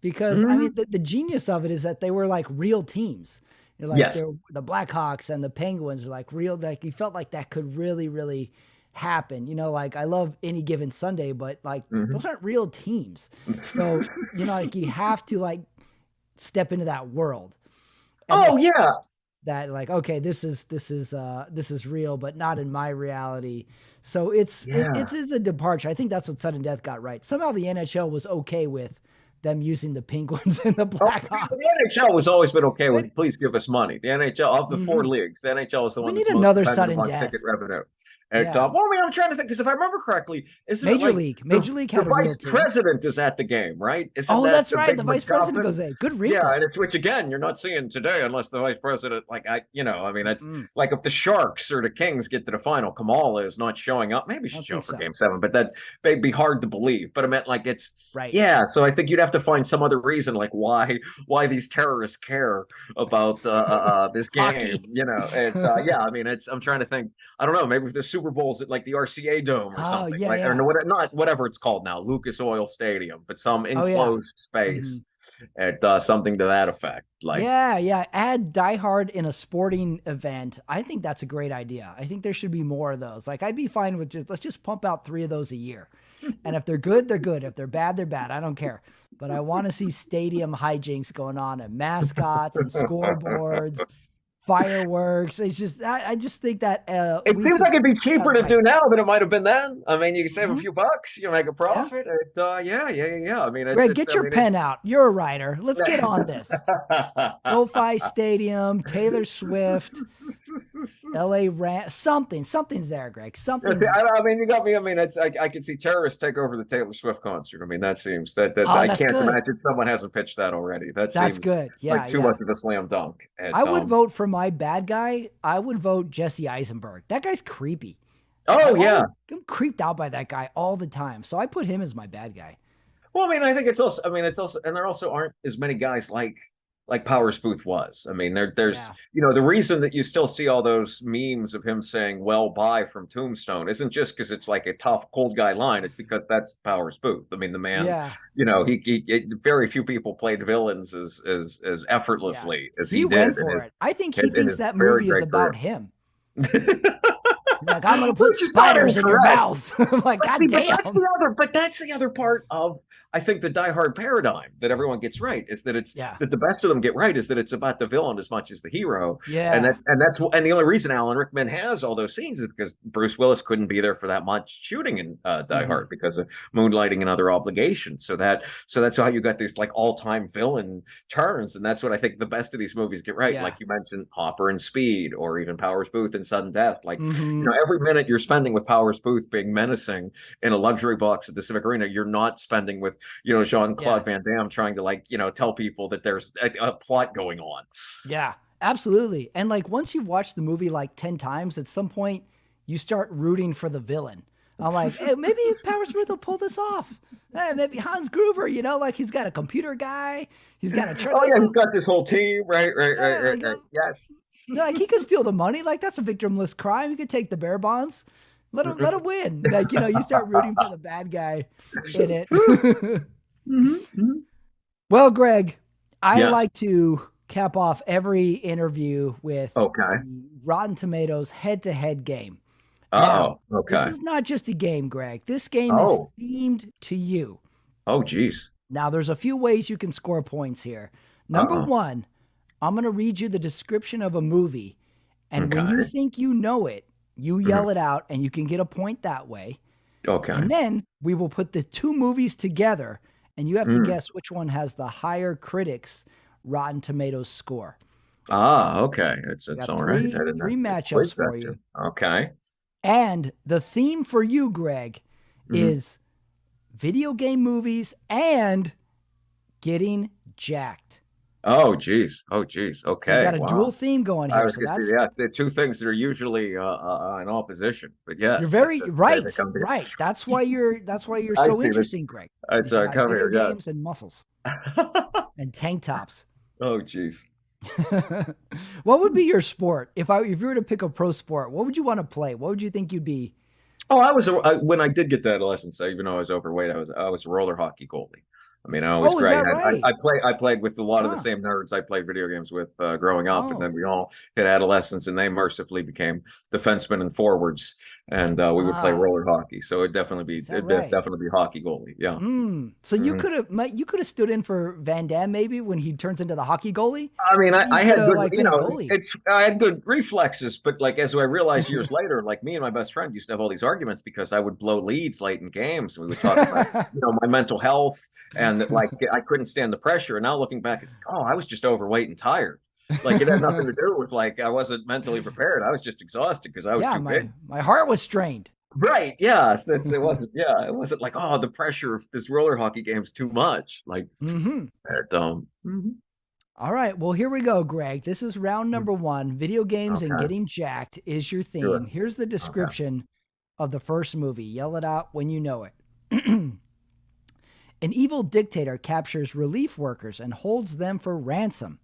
A: because I mean
B: Mhm.
A: the genius of it is that they were like real teams. You know, like
B: Yes.
A: they're the Blackhawks and the Penguins are like real, like you felt like that could really, really happen. You know, like I love Any Given Sunday, but like those
B: Mhm.
A: aren't real teams. So, you know, like you have to like step into that world and
B: Oh
A: accept
B: yeah,
A: that like, okay, this is real, but not in my reality. So it
B: yeah.
A: is a departure. I think that's what Sudden Death got right. Somehow the NHL was okay with them using the Penguins and the
B: Oh,
A: Blackhawks.
B: the NHL has always been okay
A: But
B: with please give us money. The NHL of the four
A: mhm,
B: leagues, the NHL is the
A: we
B: one
A: need
B: that's most
A: another
B: dependent
A: Sudden
B: upon
A: Death.
B: ticket revenue. And
A: Yeah.
B: well, I mean, I'm trying to think because if I remember correctly, isn't it
A: Major
B: like
A: League. Major League
B: the
A: had a real
B: vice
A: team.
B: president is at the game, right? Isn't
A: Oh,
B: that
A: that's
B: the
A: right.
B: big
A: The vice president
B: MacGuffin?
A: goes in. Good
B: Yeah,
A: wrinkle.
B: and it's which again you're not seeing today unless the vice president, I mean, it's
A: Mm-mm.
B: like if the Sharks or the Kings get to the final, Kamala is not showing up. Maybe
A: I
B: she'd
A: don't
B: show
A: think
B: up for
A: so.
B: Game 7, but that's they'd be hard to believe. But I meant like it's
A: Right.
B: yeah. So I think you'd have to find some other reason, like why these terrorists care about this game.
A: Hockey.
B: You know, yeah. I mean, it's I'm trying to think. I don't know. Maybe if the Super Bowl's at like the RCA Dome or
A: Oh,
B: something,
A: yeah,
B: like or
A: yeah.
B: no, not whatever it's called now, Lucas Oil Stadium, but some
A: Oh, yeah.
B: enclosed
A: Hmm.
B: space at something to that effect. Like,
A: Yeah, yeah. Add Die Hard in a sporting event. I think that's a great idea. I think there should be more of those. Like, I'd be fine with just let's just pump out 3 of those a year. And if they're good, they're good. If they're bad, they're bad. I don't care. But I want to see stadium hijinks going on and mascots and scoreboards, fireworks. It's just I just think that
B: it
A: we
B: seems
A: could
B: like it'd be
A: do that
B: cheaper to
A: right.
B: do now than it might have been then. I mean, you can save a
A: Hmm.
B: few bucks, you make a
A: Yeah.
B: profit. Yeah. I mean,
A: Greg, get your pen out. You're a writer. Let's get on this. SoFi Stadium, Taylor Swift, LA Ram, something's there, Greg. Something's there.
B: I mean, you got me. I mean, I can see terrorists take over the Taylor Swift concert. I mean, that seems that
A: Oh,
B: I
A: that's
B: can't
A: good.
B: imagine someone hasn't pitched that already. That
A: That's
B: seems
A: good.
B: like
A: Yeah,
B: too
A: yeah.
B: much of a slam dunk.
A: I would vote for my bad guy. I would vote Jesse Eisenberg. That guy's creepy.
B: Oh yeah.
A: I'm creeped out by that guy all the time. So I put him as my bad guy.
B: Well, I mean, I think it's also. I mean, it's also, and there also aren't as many guys like Powers Booth was. I mean, there's
A: Yeah.
B: the reason that you still see all those memes of him saying "well, bye" from Tombstone isn't just because it's like a tough cold guy line. It's because that's Powers Booth. I mean, the man.
A: Yeah.
B: Very few people played villains as
A: Yeah.
B: effortlessly as
A: He
B: he did
A: went for it. I think he
B: in
A: thinks
B: his
A: that
B: very
A: movie is
B: great
A: about
B: career.
A: him. He's like, I'm gonna put
B: Which is not
A: spiders in your
B: incorrect.
A: mouth. I'm like,
B: But
A: God
B: see,
A: damn.
B: but that's the other part of I think the Die Hard paradigm that everyone gets right is that it's
A: Yeah.
B: that the best of them get right is that it's about the villain as much as the hero, and
A: Yeah.
B: that's the only reason Alan Rickman has all those scenes is because Bruce Willis couldn't be there for that much shooting in Die
A: Hmm.
B: Hard because of moonlighting and other obligations. So that's how you got these like all-time villain turns, and that's what I think the best of these movies get right.
A: Yeah.
B: Like you mentioned, Hopper and Speed, or even Powers Booth and Sudden Death. Like
A: Hmm.
B: every minute you're spending with Powers Booth being menacing in a luxury box at the Civic Arena, you're not spending with
A: Yeah.
B: Jean-Claude Van Damme trying to like tell people that there's a plot going on.
A: Yeah. Absolutely. And like once you've watched the movie like 10 times, at some point you start rooting for the villain. I'm like, hey, maybe Powers Booth will pull this off. Maybe Hans Gruber, like he's got a computer guy. He's got a
B: Oh yeah, he's got this whole team, right, right, right,
A: yeah,
B: right, right. Yes.
A: like he could steal the money. Like that's a victimless crime. He could take the bear bonds. Let him win. Like, you start rooting for the bad guy in it. Well, Greg, I
B: Yes.
A: like to cap off every interview with
B: Okay.
A: the Rotten Tomatoes head-to-head game. Now,
B: Uh-oh.
A: this
B: Okay.
A: is not just a game, Greg. This game is
B: Oh.
A: themed to you.
B: Oh, geez.
A: Now, there's a few ways you can score points here. Number
B: Uh-oh.
A: one, I'm going to read you the description of a movie. And when you
B: Okay.
A: think you know it, you yell it out and you can get a point that way.
B: Okay.
A: And then we will put the two movies together and you have to
B: Mm.
A: guess which one has the higher critics Rotten Tomatoes score.
B: Okay. It's
A: Got
B: all right. I
A: three
B: didn't know
A: three
B: you
A: matchups
B: quiz that
A: for you.
B: too. Okay.
A: And the theme for you, Greg,
B: Mhm.
A: is video game movies and getting jacked.
B: Oh, geez. Oh, geez.
A: So you
B: Okay.
A: got a dual
B: Wow.
A: theme going
B: I
A: here.
B: was
A: So
B: gonna say
A: that's
B: yes. They're two things that are usually in opposition, but
A: you're
B: yes,
A: very
B: they
A: right.
B: come together.
A: Right. That's why you're
B: I
A: so
B: see that.
A: interesting, Greg.
B: It's
A: Is you got
B: come
A: video
B: here. Yes.
A: games and muscles and tank tops.
B: Oh, geez.
A: What would be your sport if you were to pick a pro sport? What would you want to play? What would you think you'd be?
B: Oh, when I did get to adolescence, even though I was overweight, I was a roller hockey goalie. I mean, I always
A: Oh, is
B: great.
A: that right?
B: I played with a lot of the
A: Huh.
B: same nerds I played video games with growing up, and then
A: Oh.
B: we all hit adolescence, and they mercifully became defensemen and forwards, and we would play
A: Ah,
B: roller hockey. So
A: is that
B: it'd
A: right?
B: definitely be hockey goalie. Yeah.
A: So you
B: Mhm.
A: could have stood in for Van Damme maybe when he turns into the hockey goalie.
B: I mean,
A: Maybe you
B: I
A: could
B: had
A: have
B: good,
A: like been a goalie.
B: I had good reflexes, but like as I realized years later, like me and my best friend used to have all these arguments because I would blow leads late in games, and we would talk about, my mental health and that like I couldn't stand the pressure. And now looking back, it's like, oh, I was just overweight and tired. Like it had nothing to do with like I wasn't mentally prepared. I was just exhausted because I was
A: Yeah,
B: too
A: my
B: big.
A: my heart was strained.
B: Right. Yes. It wasn't like, oh, the pressure of this roller hockey game's too much. Like
A: Hmm.
B: mhm.
A: All right, well here we go, Greg. This is round number one. Video games and
B: Okay.
A: getting jacked is your theme.
B: Sure.
A: Here's the
B: Okay.
A: description of the first movie. Yell it out when you know it. An evil dictator captures relief workers and holds them for ransom.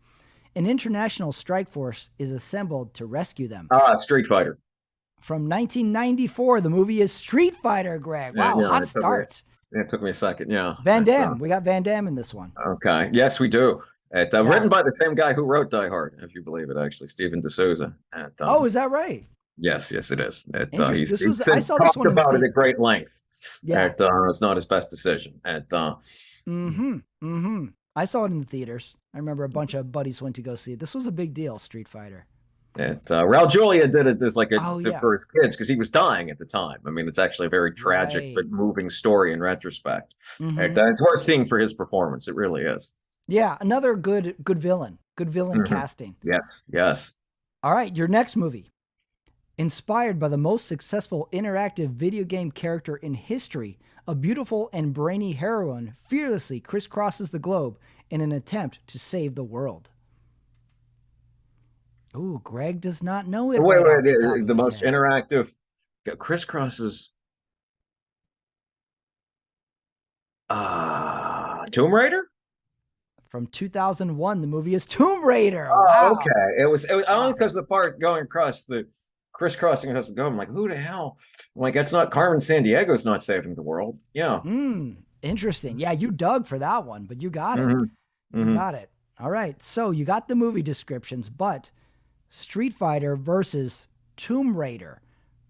A: An international strike force is assembled to rescue them.
B: Street Fighter.
A: From 1994, the movie is Street Fighter, Greg.
B: Yeah,
A: Wow,
B: yeah,
A: hot start.
B: it took me a second. Yeah.
A: Van Damme. We got Van Damme in this one.
B: Okay. Yes, we do.
A: Yeah.
B: Written by the same guy who wrote Die Hard, if you believe it, actually, Stephen D'Souza.
A: Oh, is that right?
B: Yes, yes, it is.
A: Interesting.
B: He's
A: I
B: since
A: saw this
B: talked
A: one in
B: about it
A: the
B: at great length.
A: yeah.
B: It's not his best decision.
A: I saw it in the theaters. I remember a bunch of buddies went to go see it. This was a big deal, Street Fighter.
B: Raul Julia did it as like
A: Oh yeah.
B: for his kids because he was dying at the time. I mean, it's actually a very tragic
A: Right.
B: but moving story in retrospect.
A: Mhm.
B: It's worth seeing for his performance. It really is.
A: Yeah, another good villain. Good villain
B: Mhm.
A: casting.
B: Yes, yes.
A: All right, your next movie. Inspired by the most successful interactive video game character in history, a beautiful and brainy heroine fearlessly crisscrosses the globe in an attempt to save the world. Ooh, Greg does not know it.
B: Wait,
A: Right off
B: wait.
A: the top of
B: The
A: his
B: most
A: head.
B: interactive crisscrosses. Tomb Raider.
A: From 2001, the movie is Tomb Raider.
B: Oh,
A: Wow.
B: okay. It was only
A: Wow.
B: because the part going across the crisscrossing across the globe. I'm like, who the hell? I'm like, that's not Carmen Sandiego's not saving the world. Yeah.
A: Interesting. Yeah, you dug for that one, but you got it.
B: hmm
A: You
B: hmm
A: got it. All right. So you got the movie descriptions, but Street Fighter versus Tomb Raider.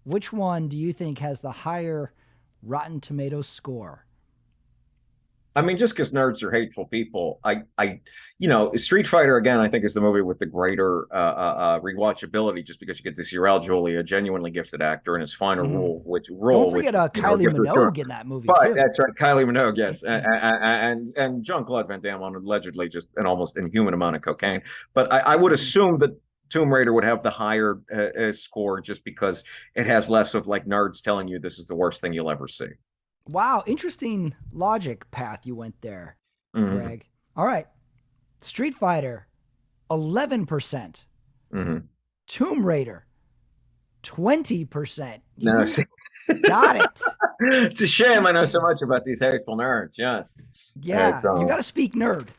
A: Which one do you think has the higher Rotten Tomatoes score?
B: I mean, just because nerds are hateful people, Street Fighter again, I think is the movie with the greater rewatchability, just because you get to see Raul Julia, a genuinely gifted actor, in his final
A: Mhm. Don't
B: role, which
A: forget
B: is a
A: Kylie
B: gift return.
A: Minogue in that movie
B: But
A: too.
B: that's right, Kylie Minogue, yes, and Jean-Claude Van Damme on allegedly just an almost inhuman amount of cocaine. But I would
A: Mhm.
B: assume that Tomb Raider would have the higher score just because it has less of like nerds telling you this is the worst thing you'll ever see.
A: Wow, interesting logic path you went there,
B: Hmm.
A: Greg. All right. Street Fighter, 11%.
B: Hmm.
A: Tomb Raider, 20%.
B: No,
A: You got it.
B: it's a shame I know so much about these hateful nerds. Yes. It's,
A: Yeah, you got to speak nerd.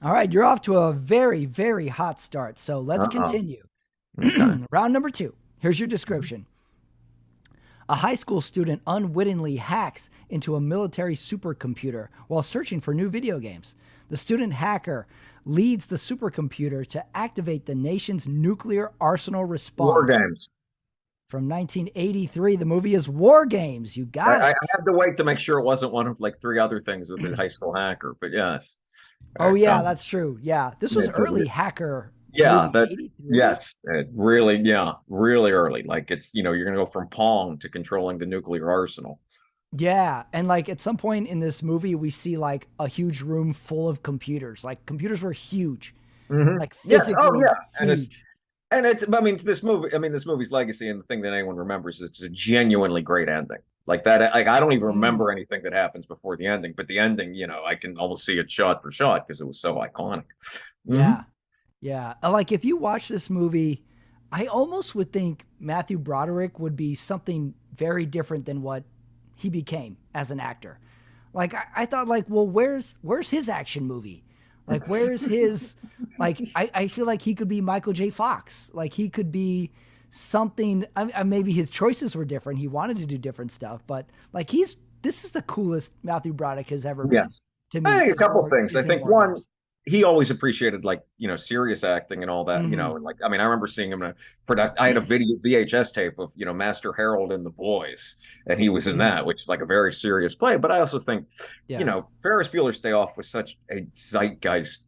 A: All right, you're off to a very, very hot start. So let's
B: uh-oh.
A: continue.
B: Okay.
A: Round number 2. Here's your description. A high school student unwittingly hacks into a military supercomputer while searching for new video games. The student hacker leads the supercomputer to activate the nation's nuclear arsenal
B: War
A: response.
B: games.
A: From 1983, the movie is War Games. You got
B: I
A: it.
B: had to wait to make sure it wasn't one of like three other things with the high school hacker, but yes.
A: Oh,
B: It's,
A: yeah, that's true. Yeah, this was
B: it's a,
A: early hacker
B: yeah,
A: movie,
B: that's
A: 83.
B: yes, really, yeah, really early. Like it's, you're gonna go from Pong to controlling the nuclear arsenal.
A: Yeah, and like at some point in this movie, we see like a huge room full of computers. Like computers were huge,
B: Hmm.
A: like
B: Yes. Oh,
A: physically
B: yeah.
A: huge.
B: I mean, this movie's legacy and the thing that anyone remembers is it's a genuinely great ending. Like that, like I don't even
A: Mm,
B: remember anything that happens before the ending, but the ending, I can almost see it shot for shot because it was so iconic. Hmm.
A: yeah, yeah. Like if you watch this movie, I almost would think Matthew Broderick would be something very different than what he became as an actor. Like I thought, like, well, where's his action movie? Like, where's his? Like, I feel like he could be Michael J. Fox. Like, he could be something. Maybe his choices were different. He wanted to do different stuff, but like, this is the coolest Matthew Broderick has ever been
B: Yes.
A: to
B: I
A: me.
B: think a couple things. I
A: Is in
B: think
A: War
B: one,
A: Games.
B: he always appreciated like, serious acting and all that,
A: Mm-hmm.
B: and like, I mean, I remember seeing him in a product. I had a video VHS tape of, Master Harold and the Boys, and he was in
A: Mm-hmm.
B: that, which is like a very serious play. But I also think,
A: Yeah,
B: Ferris Bueller's Day Off was such a zeitgeist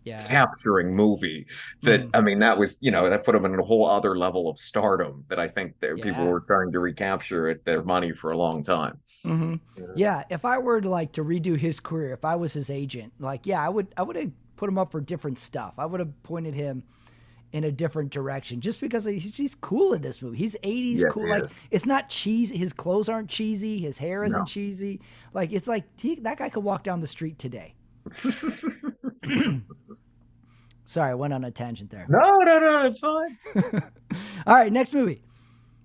A: yeah.
B: capturing movie that,
A: Mm-hmm.
B: I mean, that was, that put him in a whole other level of stardom that I think that people
A: Yeah.
B: were trying to recapture at their money for a long time.
A: Mm-hmm.
B: Yeah.
A: Yeah. If I were to like to redo his career, if I was his agent, like, yeah, I would have put him up for different stuff. I would have pointed him in a different direction just because he's cool in this movie. He's 80s
B: Yes,
A: cool.
B: he
A: Like
B: is.
A: it's not cheesy. His clothes aren't cheesy. His hair isn't
B: No.
A: cheesy. Like it's like that guy could walk down the street today. Sorry, I went on a tangent there.
B: No, no, no, it's fine.
A: All right, next movie.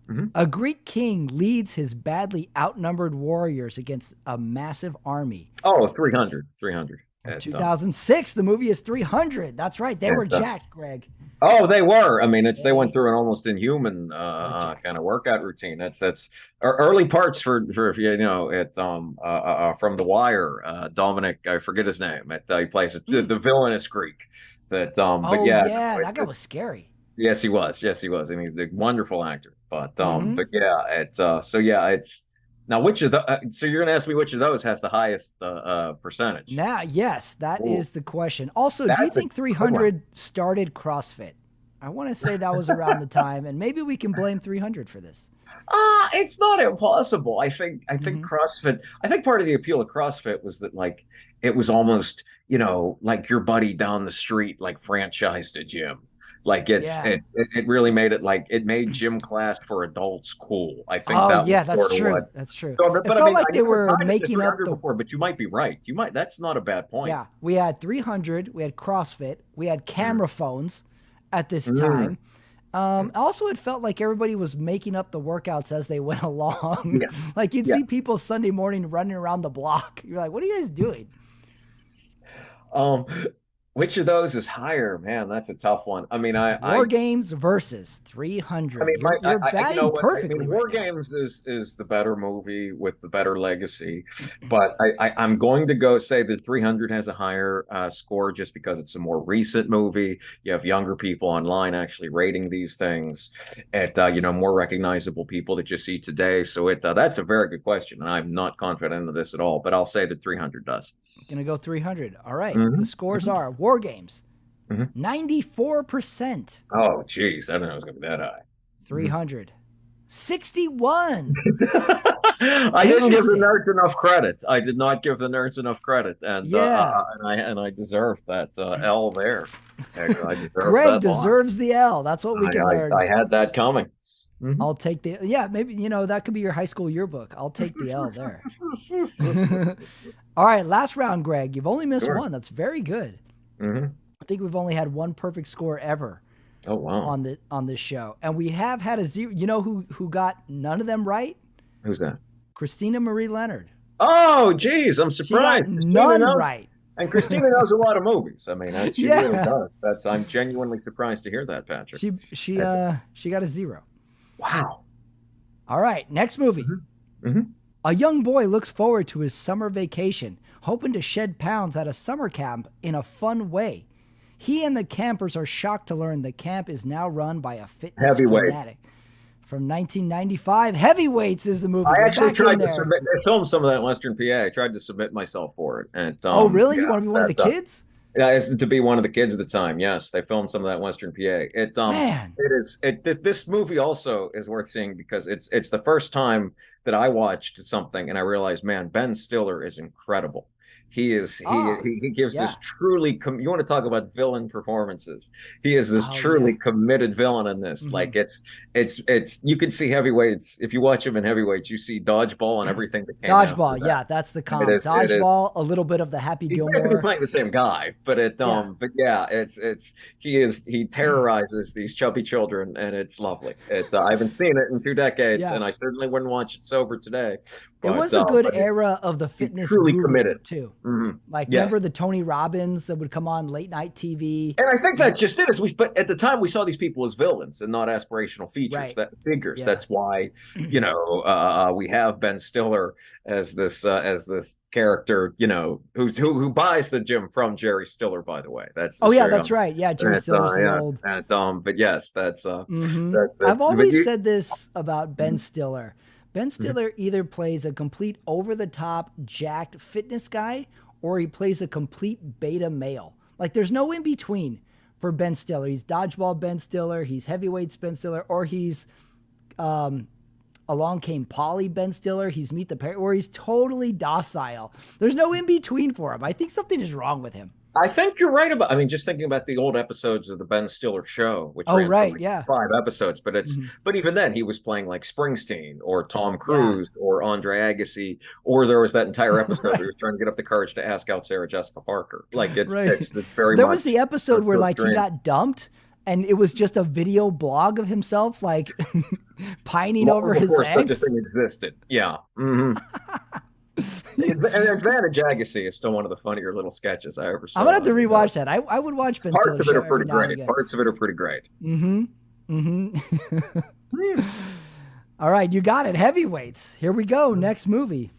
B: Mhm.
A: A Greek king leads his badly outnumbered warriors against a massive army.
B: Oh, 300, 300.
A: From 2006, the movie is 300. That's right. They were
B: It,
A: jacked, Greg.
B: oh, they were. I mean, they went
A: They
B: through an almost inhuman
A: were
B: kind
A: jacked.
B: of workout routine. That's early parts for it from The Wire. Dominic, I forget his name. He plays
A: Mm.
B: the villainous Greek. But
A: Oh
B: yeah,
A: yeah,
B: no,
A: that guy was scary.
B: yes, he was. Yes, he was, and he's a wonderful actor.
A: Mm-hmm.
B: But yeah, so yeah, it's now which of the so you're gonna ask me which of those has the highest percentage?
A: Now, yes, that
B: Ooh,
A: is the question. Also, do you
B: that's a
A: think
B: good one.
A: 300 started CrossFit? I want to say that was around the time, and maybe we can blame 300 for this.
B: It's not impossible. I think
A: Mm-hmm.
B: CrossFit. I think part of the appeal of CrossFit was that like it was almost, like your buddy down the street like franchised a gym. Like
A: Yeah.
B: it really made it like it made gym class for adults cool. I think
A: Oh
B: that
A: yeah,
B: was
A: that's
B: sort of what.
A: true. That's true.
B: So,
A: It
B: but I
A: felt
B: mean,
A: like
B: I
A: they
B: never
A: were
B: tied it to
A: making up
B: 300
A: the.
B: before, but you might be right. That's not a bad point.
A: Yeah, we had 300. We had CrossFit. We had
B: Mm,
A: camera phones at this
B: mm,
A: time. Also, it felt like everybody was making up the workouts as they went along.
B: yes,
A: Like you'd see
B: yes.
A: people Sunday morning running around the block. You're like, what are you guys doing?
B: Um, Which of those is higher? Man, that's a tough one. I mean,
A: War Games versus 300.
B: my,
A: You're
B: you know
A: batting
B: what? I mean,
A: perfectly right
B: War
A: now.
B: Games is the better movie with the better legacy, but I'm going to go say that 300 has a higher score just because it's a more recent movie. You have younger people online actually rating these things, at you know, more recognizable people that you see today. So that's a very good question, and I'm not confident of this at all. But I'll say that 300 does.
A: Gonna go 300. All right. The
B: Hmm.
A: scores are War Games
B: Hmm.
A: 94%,
B: Oh, geez, I didn't know it was going to be that high. Mhm.
A: 300 61.
B: I didn't give the
A: Interesting.
B: nerds enough credit. I did not give the nerds enough credit,
A: Yeah.
B: and I deserved that L there. I deserved
A: Greg
B: that loss.
A: deserves the L. That's what we can learn.
B: I had that coming. Mhm.
A: I'll take the, yeah, maybe, that could be your high school yearbook. I'll take the L there. All right, last round, Greg. You've only missed
B: Sure.
A: one. That's very good.
B: Hmm.
A: I think we've only had one perfect score ever
B: Oh wow.
A: on this show, and we have had a zero. You know who got none of them right?
B: Who's that?
A: Christina Marie Leonard.
B: Oh, geez, I'm
A: She got
B: surprised. Christina
A: none
B: knows,
A: right.
B: and Christina knows a lot of movies. I mean, she really
A: Yeah,
B: does. I'm genuinely surprised to hear that, Patrick. Uh,
A: she got a zero.
B: Wow.
A: All right, next movie.
B: Hmm. Hmm.
A: A young boy looks forward to his summer vacation, hoping to shed pounds at a summer camp in a fun way. He and the campers are shocked to learn the camp is now run by a fitness
B: Heavyweights.
A: fanatic. From 1995, Heavyweights is the movie.
B: I
A: We're
B: actually
A: back in
B: tried to
A: there.
B: submit. They filmed some of that in Western PA. I tried to submit myself for it, and
A: Oh, really?
B: yeah,
A: You want to be one of the
B: that
A: kids?
B: yeah, it's to be one of the kids at the time. Yes, they filmed some of that in Western PA.
A: Man.
B: It is this movie also is worth seeing because it's the first time that I watched something and I realized, man, Ben Stiller is incredible.
A: Ah,
B: He gives this
A: yeah.
B: truly you want to talk about villain performances. He is this
A: Oh, yeah.
B: truly committed villain in this.
A: Hmm.
B: Like it's you can see Heavyweights if you watch him in Heavyweights, you see Dodgeball and everything that came after
A: Dodgeball.
B: that.
A: Yeah, that's the
B: And
A: comp.
B: it is
A: Dodgeball, a little bit of the Happy
B: he's basically
A: Gilmore.
B: playing the same guy,
A: Yeah.
B: but yeah, he terrorizes these chubby children, and it's lovely. I haven't seen it in 2 decades,
A: Yeah.
B: and I certainly wouldn't watch it sober today.
A: It was a good
B: But
A: era of the
B: he's
A: fitness
B: truly
A: guru,
B: committed.
A: too.
B: Hmm.
A: Like,
B: Yes,
A: remember the Tony Robbins that would come on late night TV?
B: and I think that's just it. But at the time, we saw these people as villains and not aspirational features,
A: Right.
B: that figures.
A: Yeah.
B: That's why, we have Ben Stiller as this character, who buys the gym from Jerry Stiller. By the way, that's the
A: Oh, yeah,
B: straight
A: that's
B: on.
A: right. Yeah, Jerry Stiller's the
B: Yes,
A: old.
B: and but yes,
A: Hmm. I've
B: that's. But
A: always
B: you,
A: said this about Ben
B: Mhm,
A: Stiller. Ben
B: mhm.
A: Stiller either plays a complete over the top, jacked fitness guy or he plays a complete beta male. Like, there's no in between for Ben Stiller. He's dodgeball Ben Stiller, he's heavyweights Ben Stiller, or he's um, Along Came Polly Ben Stiller, he's Meet the Parent, or he's totally docile. There's no in between for him. I think something is wrong with him.
B: I think you're right about. I mean, just thinking about the old episodes of the Ben Stiller show, which
A: Oh,
B: ran for
A: right.
B: like
A: Yeah.
B: 5 episodes,
A: Hmm.
B: but even then, he was playing like Springsteen or Tom
A: Yeah.
B: Cruise or Andre Agassi, or there was that entire episode where he
A: Right.
B: was trying to get up the courage to ask out Sarah Jessica Parker. Like
A: Right.
B: it's very
A: There was
B: much
A: the episode where
B: so
A: like he
B: extreme.
A: got dumped and it was just a video blog of himself like pining
B: Long
A: over his
B: before such a
A: ex.
B: thing existed. Yeah. Hmm. And Advantage Agassi is still one of the funnier little sketches I ever
A: I'm gonna
B: saw.
A: have to rewatch that. I would watch Ben
B: Parts
A: Stiller's
B: of it
A: show
B: are
A: every
B: pretty
A: now and
B: great.
A: again.
B: Parts of it are pretty great.
A: Mm-hmm. Mm-hmm.
B: Hmm.
A: All right, you got it. Heavyweights. Here we go. Next movie.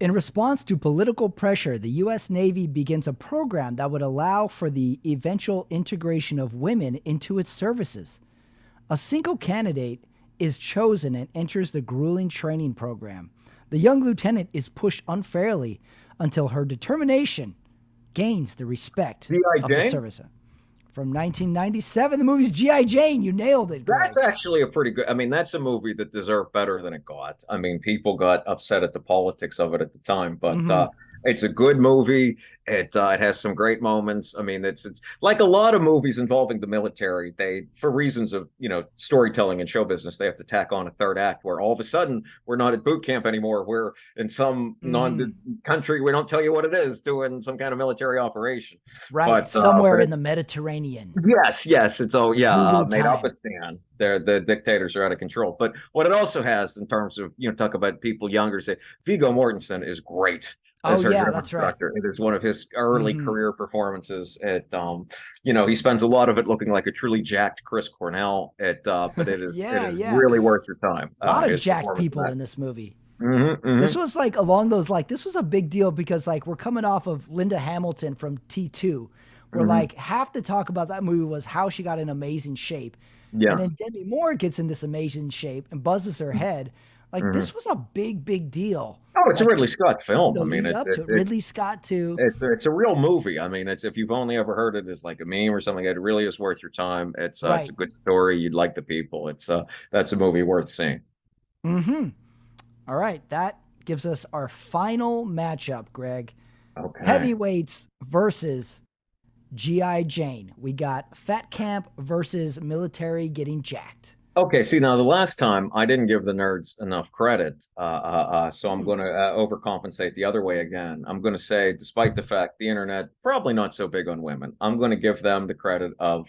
A: In response to political pressure, the U.S. Navy begins a program that would allow for the eventual integration of women into its services. A single candidate is chosen and enters the grueling training program. The young lieutenant is pushed unfairly until her determination gains the respect
B: G.I.
A: of the
B: Jane?
A: service. From 1997, the movie's G.I. Jane. You nailed it,
B: That's
A: Greg.
B: actually a pretty good. I mean, that's a movie that deserved better than it got. I mean, people got upset at the politics of it at the time, but
A: Hmm.
B: it's a good movie. It has some great moments. I mean, it's like a lot of movies involving the military. They, for reasons of storytelling and show business, they have to tack on a third act where all of a sudden we're not at boot camp anymore. We're in some non
A: Hmm.
B: country. We don't tell you what it is, doing some kind of military operation.
A: Right,
B: But
A: somewhere in the
B: it's
A: Mediterranean.
B: yes. It's yeah,
A: Zulu
B: made up a
A: time.
B: stand. The dictators are out of control. But what it also has in terms of talk about people younger, say Viggo Mortensen is great.
A: Oh
B: as her
A: yeah,
B: gym
A: that's right.
B: instructor. It is one of his early
A: Hmm.
B: career performances. He spends a lot of it looking like a truly jacked Chris Cornell. But it
A: Yeah,
B: is
A: yeah.
B: really worth your time.
A: A lot of
B: His
A: jacked
B: performance in
A: people
B: that.
A: in this movie.
B: Hmm.
A: This was like along those like this was a big deal because like we're coming off of Linda Hamilton from T2, where
B: Hmm.
A: like half the talk about that movie was how she got in amazing shape. And then
B: Yes.
A: Demi Moore gets in this amazing shape and buzzes her head. Like
B: Hmm.
A: this was a big, big deal.
B: Oh, it's a
A: Like
B: Ridley Scott film.
A: the
B: I mean,
A: lead
B: it's
A: up to
B: it's
A: it.
B: it's
A: Ridley Scott too.
B: it's a real movie. I mean, it's if you've only ever heard it as like a meme or something, it really is worth your time. It's a
A: Right.
B: good story. You'd like the people. That's a movie worth seeing.
A: Mm-hmm. All right. That gives us our final matchup, Greg.
B: Okay.
A: Heavyweights versus G.I. Jane. We got Fat Camp versus military getting jacked.
B: Okay, see now the last time I didn't give the nerds enough credit, so I'm
A: Hmm.
B: going to overcompensate the other way again. I'm going to say, despite the fact the internet probably not so big on women, I'm going to give them the credit of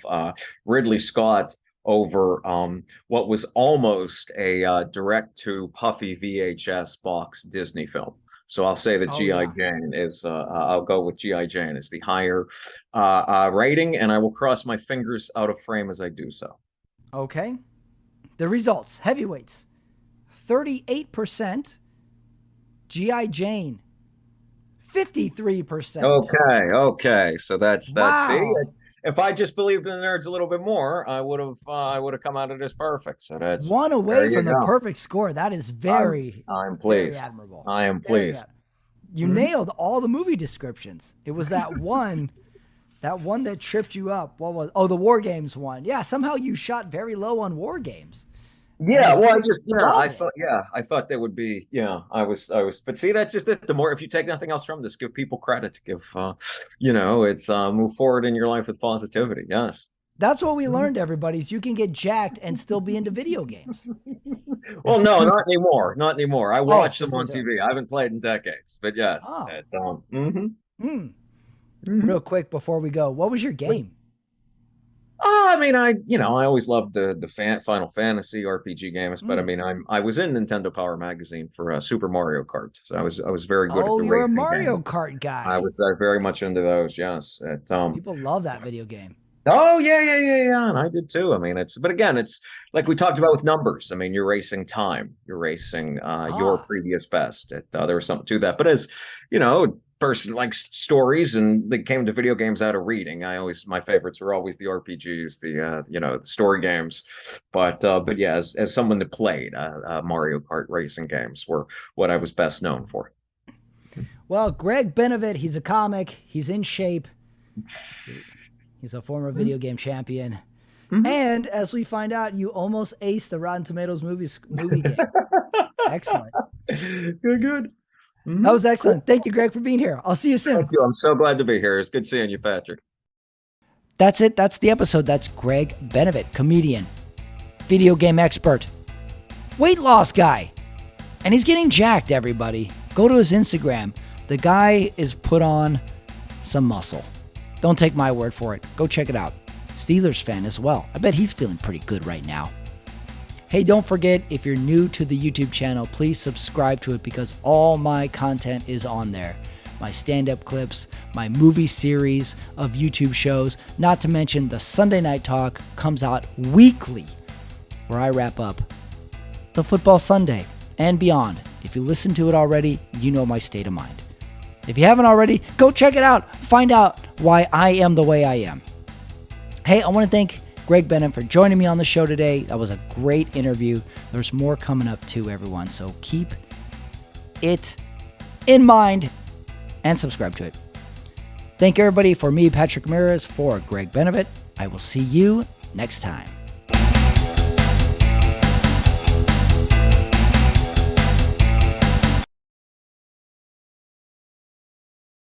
B: Ridley Scott over what was almost a direct to puffy VHS box Disney film. So I'll say that
A: Oh,
B: G.I.
A: yeah.
B: Jane is. I'll go with G.I. Jane as the higher rating, and I will cross my fingers out of frame as I do so.
A: Okay. The results heavyweights 38%, G.I. Jane 53%.
B: Okay. So that's see,
A: Wow.
B: if I just believed in the nerds a little bit more, I would have come out of this perfect. So that's
A: One
B: there
A: away
B: you
A: from the
B: go.
A: perfect score. That is
B: I'm
A: very,
B: I'm
A: very
B: pleased.
A: admirable.
B: I am
A: Very
B: pleased.
A: ad- You
B: Mhm.
A: nailed all the movie descriptions. It was that one that tripped you up. What was? Oh, the War Games one. Yeah, somehow you shot very low on War Games, and the
B: Yeah, well,
A: critics love it.
B: I thought there would be, but see, that's just it. The more, if you take nothing else from this, give people credit, it's move forward in your life with positivity. Yes.
A: That's what we learned, everybody. Is you can get jacked and still be into video games.
B: Well, no, not anymore. Not anymore. I
A: Oh,
B: watch them
A: just
B: on
A: into.
B: TV. I haven't played in decades, but yes.
A: Oh, hmm.
B: Hmm.
A: Real quick before we go, what was your game?
B: I mean, I always loved the Final Fantasy RPG games, but I
A: Hmm.
B: mean, I was in Nintendo Power Magazine for Super Mario Kart, so I was very good at
A: Oh,
B: the
A: you're a
B: racing
A: Mario
B: games.
A: Kart
B: I
A: guy.
B: was very much into those. Yes.
A: People love that video game.
B: Oh yeah, and I did too. I mean, but again, it's like we talked about with numbers. I mean, you're racing time, you're racing your
A: Ah,
B: previous best. There was something to that. But as person likes stories, and they came to video games out of reading. My favorites were always the RPGs, the story games. But yeah, as someone that played Mario Kart racing games were what I was best known for.
A: well, Greg Benevent, he's a comic. He's in shape. He's a former video game champion.
B: Mhm.
A: And as we find out, you almost aced the Rotten Tomatoes movie game. Excellent.
B: Good.
A: That
B: Hmm.
A: was
B: Cool.
A: excellent. Thank you, Greg, for being here. I'll see you
B: Thank
A: soon.
B: you. I'm so glad to be here. It's good seeing you, Patrick.
A: That's it. That's the episode. That's Greg Benevent, comedian, video game expert, weight loss guy. And he's getting jacked, everybody. Go to his Instagram. The guy is put on some muscle. Don't take my word for it. Go check it out. Steelers fan as well. I bet he's feeling pretty good right now. Hey, don't forget, if you're new to the YouTube channel, please subscribe to it because all my content is on there. My stand-up clips, my movie series of YouTube shows, not to mention the Sunday Night Talk comes out weekly, where I wrap up the football Sunday and beyond. If you listen to it already, you know my state of mind. If you haven't already, go check it out. Find out why I am the way I am. Hey, I want to thank Greg Benevent for joining me on the show today. That was a great interview. There's more coming up too, everyone. So keep it in mind and subscribe to it. Thank everybody for me, Patrick Ramirez, for Greg Benevent. I will see you next time.